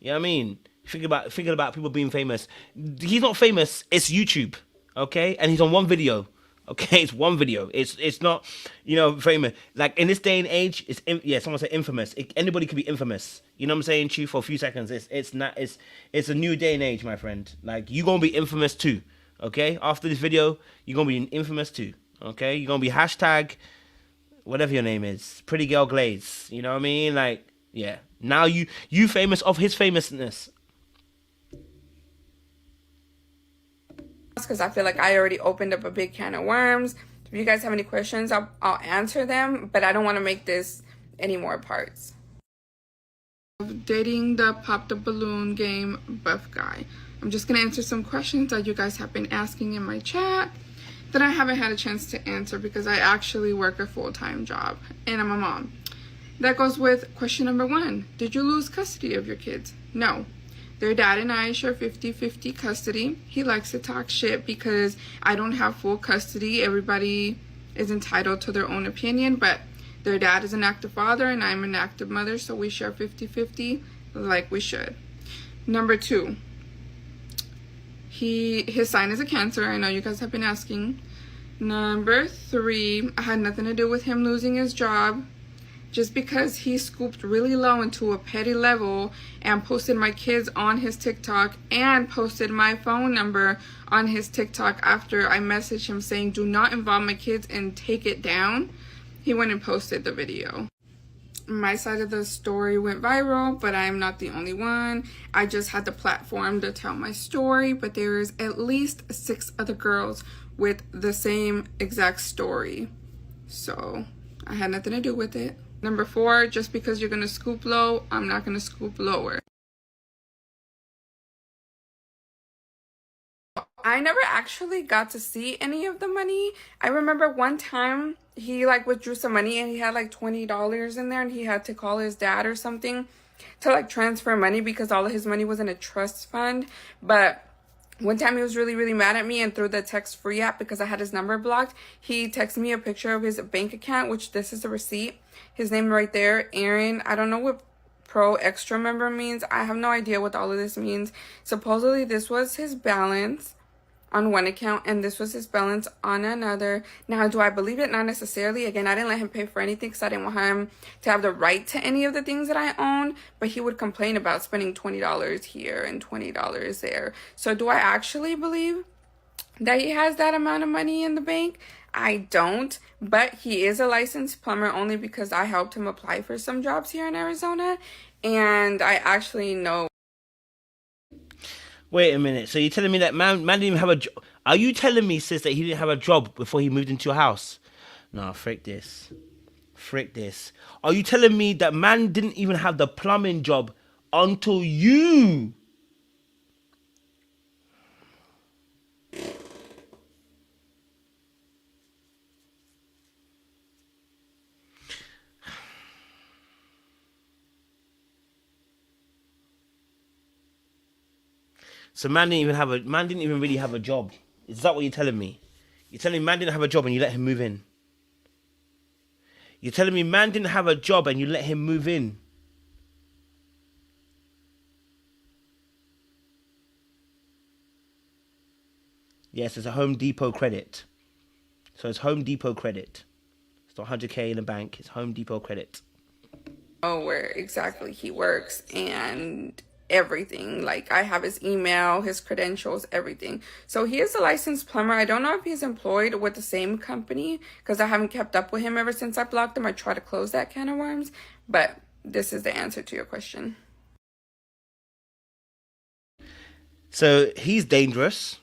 You know what I mean? Thinking about people being famous. He's not famous. It's YouTube, okay? And he's on one video. Okay, it's one video. It's not, famous. Like, in this day and age, someone said infamous. Anybody could be infamous. You know what I'm saying, Chief? For a few seconds, it's a new day and age, my friend. Like, you gonna be infamous too. Okay, after this video, you're gonna be infamous too. Okay, you're gonna be hashtag whatever your name is, Pretty Girl Glaze. You know what I mean? Like, yeah. Now you famous off his famousness. Because I feel like I already opened up a big can of worms. If you guys have any questions, I'll answer them, but I don't want to make this any more parts. Dating the pop the balloon game buff guy. I'm just gonna answer some questions that you guys have been asking in my chat that I haven't had a chance to answer because I actually work a full-time job and I'm a mom. That goes with question number 1. Did you lose custody of your kids? No. Their dad and I share 50-50 custody. He likes to talk shit because I don't have full custody. Everybody is entitled to their own opinion, but their dad is an active father and I'm an active mother, so we share 50-50 like we should. Number 2, his sign is a Cancer. I know you guys have been asking. Number 3, I had nothing to do with him losing his job. Just because he scooped really low into a petty level and posted my kids on his TikTok and posted my phone number on his TikTok after I messaged him saying, do not involve my kids and take it down, he went and posted the video. My side of the story went viral, but I'm not the only one. I just had the platform to tell my story, but there's at least 6 other girls with the same exact story. So I had nothing to do with it. Number 4, just because you're going to scoop low, I'm not going to scoop lower. I never actually got to see any of the money. I remember one time he withdrew some money and he had $20 in there and he had to call his dad or something to transfer money because all of his money was in a trust fund. But one time he was really, really mad at me, and through the text-free app, because I had his number blocked, he texted me a picture of his bank account, which this is the receipt. His name right there, Aaron. I don't know what Pro Extra Member means. I have no idea what all of this means. Supposedly, this was his balance on one account, and this was his balance on another. Now, do I believe it? Not necessarily. Again, I didn't let him pay for anything because I didn't want him to have the right to any of the things that I own, but he would complain about spending $20 here and $20 there. So do I actually believe that he has that amount of money in the bank? I don't, but he is a licensed plumber only because I helped him apply for some jobs here in Arizona, and I actually know. Wait a minute. So you're telling me that man didn't even have a job? Are you telling me, sis, that he didn't have a job before he moved into your house? No, frick this. Frick this. Are you telling me that man didn't even have the plumbing job until you? So man didn't even really have a job. Is that what you're telling me? You're telling me man didn't have a job and you let him move in. You're telling me man didn't have a job and you let him move in. Yes, it's a Home Depot credit. So it's Home Depot credit. It's not 100K in the bank. It's Home Depot credit. Where exactly he works, and everything. Like, I have his email, his credentials, everything. So he is a licensed plumber. I don't know if he's employed with the same company because I haven't kept up with him ever since I blocked him. I try to close that can of worms, but this is the answer to your question. So he's dangerous,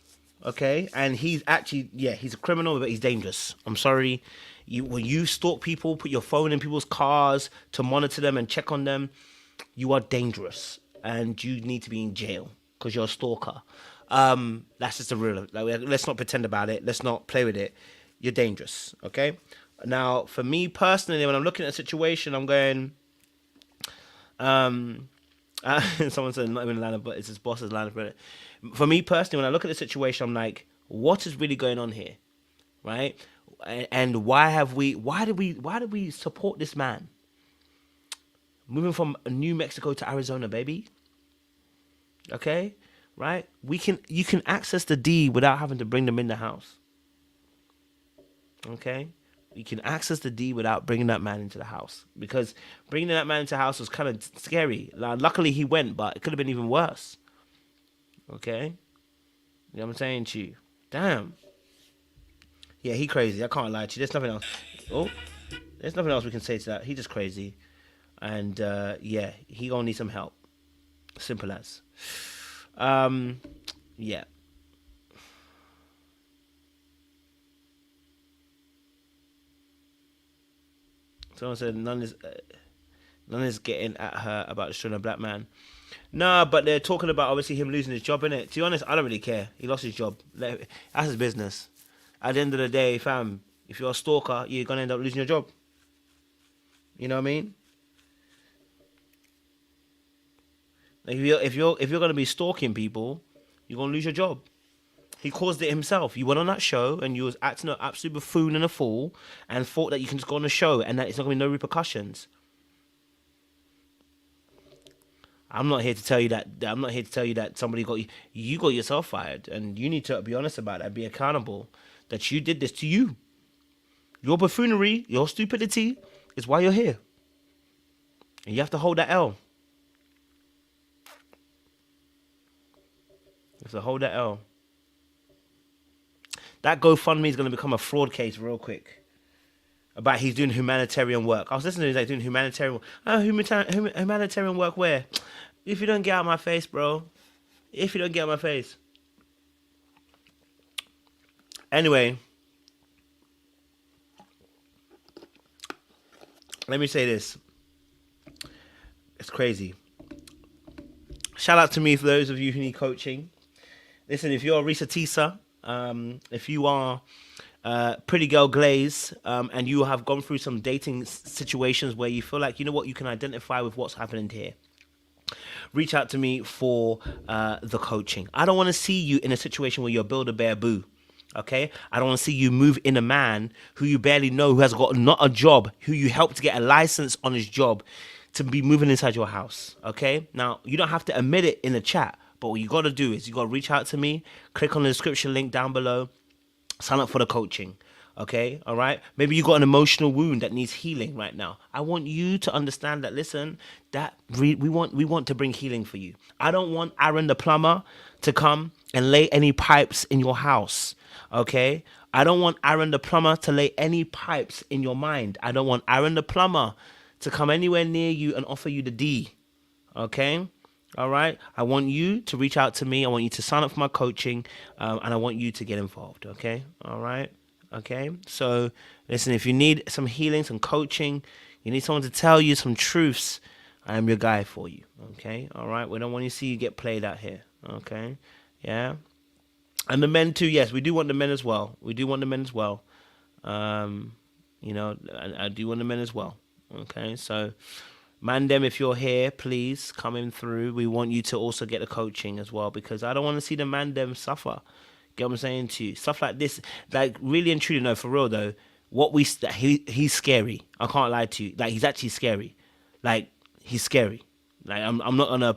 okay? And he's actually, yeah, he's a criminal, but he's dangerous. I'm sorry. When you stalk people, put your phone in people's cars to monitor them and check on them, you are dangerous. And you need to be in jail because you're a stalker. That's just the rule. Like, let's not pretend about it. Let's not play with it. You're dangerous, okay? Now, for me personally, when I'm looking at a situation, I'm going... someone said not even Atlanta, but it's his boss's line. For me personally, when I look at the situation, I'm like, what is really going on here, right? And why did we support this man moving from New Mexico to Arizona, baby? Okay, right? You can access the D without having to bring them in the house. Okay. You can access the D without bringing that man into the house, because bringing that man into the house was kind of scary. Luckily he went, but it could have been even worse. Okay? You know what I'm saying to you? Damn. Yeah, he crazy. I can't lie to you. There's nothing else. Oh, there's nothing else we can say to that. He just crazy. And, yeah, he gonna need some help. Simple as. Yeah. Someone said none is getting at her about destroying a black man. No, but they're talking about obviously him losing his job, innit? To be honest, I don't really care. He lost his job. That's his business. At the end of the day, fam, if you're a stalker, you're gonna end up losing your job. You know what I mean? Like if you're gonna be stalking people, you're gonna lose your job. He caused it himself. You went on that show and you was acting an absolute buffoon and a fool and thought that you can just go on the show and that it's not going to be no repercussions. I'm not here to tell you that somebody got you. You got yourself fired, and you need to be honest about that. Be accountable that you did this to you. Your buffoonery, your stupidity is why you're here. And you have to hold that L. You have to hold that L. That GoFundMe is going to become a fraud case real quick. About he's doing humanitarian work. I was listening to him, like, doing humanitarian work. Oh, humanitarian work where? If you don't get out of my face, bro. If you don't get out of my face. Anyway. Let me say this. It's crazy. Shout out to me for those of you who need coaching. Listen, if you're Risa Tisa, if you are Pretty Girl Glaze, and you have gone through some dating situations where you feel like, you know what, you can identify with what's happening here, reach out to me for the coaching. I don't want to see you in a situation where you're Build-A-Bear Boo. Okay? I don't want to see you move in a man who you barely know, who has got not a job, who you helped to get a license on his job to be moving inside your house. Okay? Now, you don't have to admit it in the chat, but what you got to do is you got to reach out to me, click on the description link down below, sign up for the coaching. Okay? All right? Maybe you got an emotional wound that needs healing right now. I want you to understand that, listen, that we want to bring healing for you. I don't want Aaron the plumber to come and lay any pipes in your house. Okay? I don't want Aaron the plumber to lay any pipes in your mind. I don't want Aaron the plumber to come anywhere near you and offer you the D. Okay? All right? I want you to reach out to me. I want you to sign up for my coaching, and I want you to get involved. Okay? All right? Okay? So, listen, if you need some healing, some coaching, you need someone to tell you some truths, I am your guy for you. Okay? All right? We don't want to see you get played out here. Okay? Yeah? And the men too, yes, we do want the men as well. We do want the men as well. You know, I do want the men as well. Okay, so Mandem, if you're here, please come in through. We want you to also get the coaching as well, because I don't want to see the Mandem suffer. Get what I'm saying to you? Stuff like this, like really and truly, no, for real though. He's scary. I can't lie to you. Like, he's actually scary. Like, he's scary. Like, I'm not gonna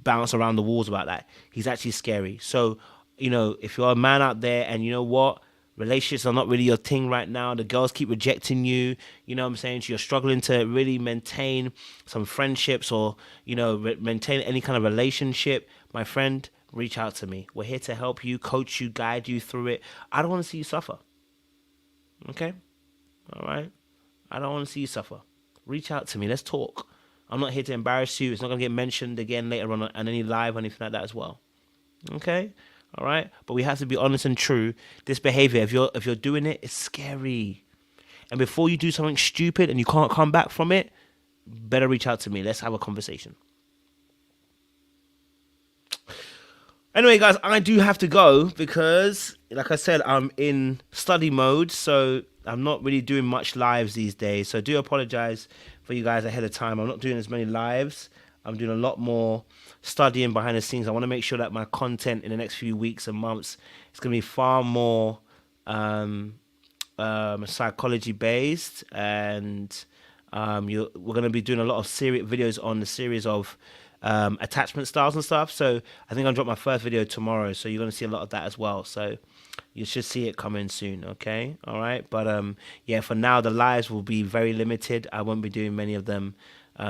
bounce around the walls about that. He's actually scary. So, you know, if you're a man out there and you know what, relationships are not really your thing right now. The girls keep rejecting you. You know what I'm saying? So you're struggling to really maintain some friendships or, you know, maintain any kind of relationship. My friend, reach out to me. We're here to help you, coach you, guide you through it. I don't want to see you suffer. Okay? All right? I don't want to see you suffer. Reach out to me. Let's talk. I'm not here to embarrass you. It's not going to get mentioned again later on any live or anything like that as well. Okay? All right? But we have to be honest and true. This behavior, if you're doing it, it's scary. And before you do something stupid and you can't come back from it, better reach out to me. Let's have a conversation. Anyway, guys, I do have to go because, like I said, I'm in study mode, so I'm not really doing much lives these days. So I do apologize for you guys ahead of time. I'm not doing as many lives. I'm doing a lot more studying behind the scenes. I want to make sure that my content in the next few weeks and months is going to be far more psychology based, and we're going to be doing a lot of videos on the series of attachment styles and stuff. So I think I'll drop my first video tomorrow, so you're going to see a lot of that as well. So you should see it coming soon. Okay, all right. But yeah, for now the lives will be very limited. I won't be doing many of them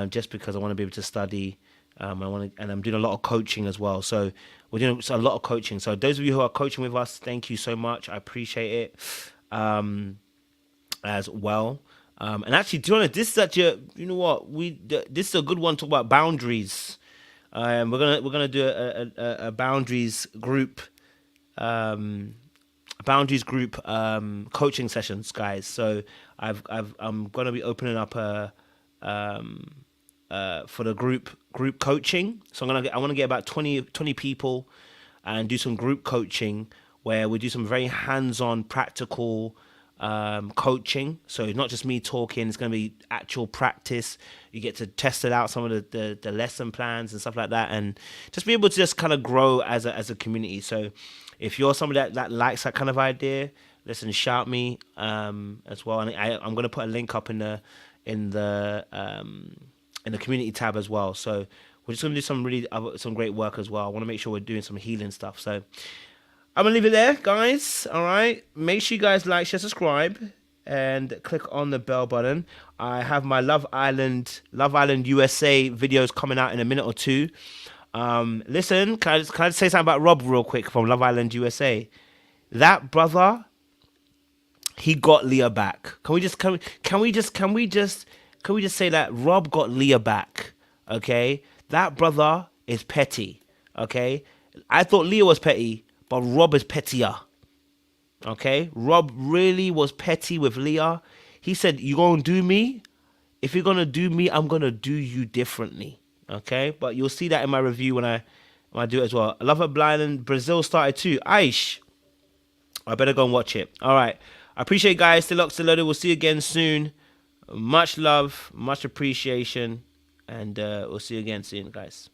just because I want to be able to study. And I'm doing a lot of coaching as well. So we're doing a lot of coaching. So those of you who are coaching with us, thank you so much. I appreciate it as well. And actually, to be honest, this is such a, you know what, this is a good one to talk about boundaries. We're gonna do a boundaries group coaching sessions, guys. So I'm gonna be opening up for the group coaching. So I want to get about 20 people and do some group coaching where we do some very hands-on practical coaching. So it's not just me talking, it's going to be actual practice. You get to test it out, some of the lesson plans and stuff like that, and just be able to just kind of grow as a community. So if you're somebody that likes that kind of idea, listen, shout me as well. And I'm going to put a link up in the community tab as well. So we're just going to do some great work as well. I want to make sure we're doing some healing stuff. So I'm going to leave it there, guys. All right. Make sure you guys like, share, subscribe, and click on the bell button. I have my Love Island USA videos coming out in a minute or two. Listen, can I just say something about Rob real quick from Love Island USA? That brother, he got Leah back. Can we just say that Rob got Leah back? Okay, that brother is petty. Okay, I thought Leah was petty, but Rob is pettier. Okay, Rob really was petty with Leah. He said, "You gonna do me? If you're gonna do me, I'm gonna do you differently." Okay, but you'll see that in my review when I do it as well. I love it. Blind Brazil started too. Aish, I better go and watch it. All right, I appreciate you guys. Still locked, still loaded. We'll see you again soon. Much love, much appreciation, and we'll see you again soon, guys.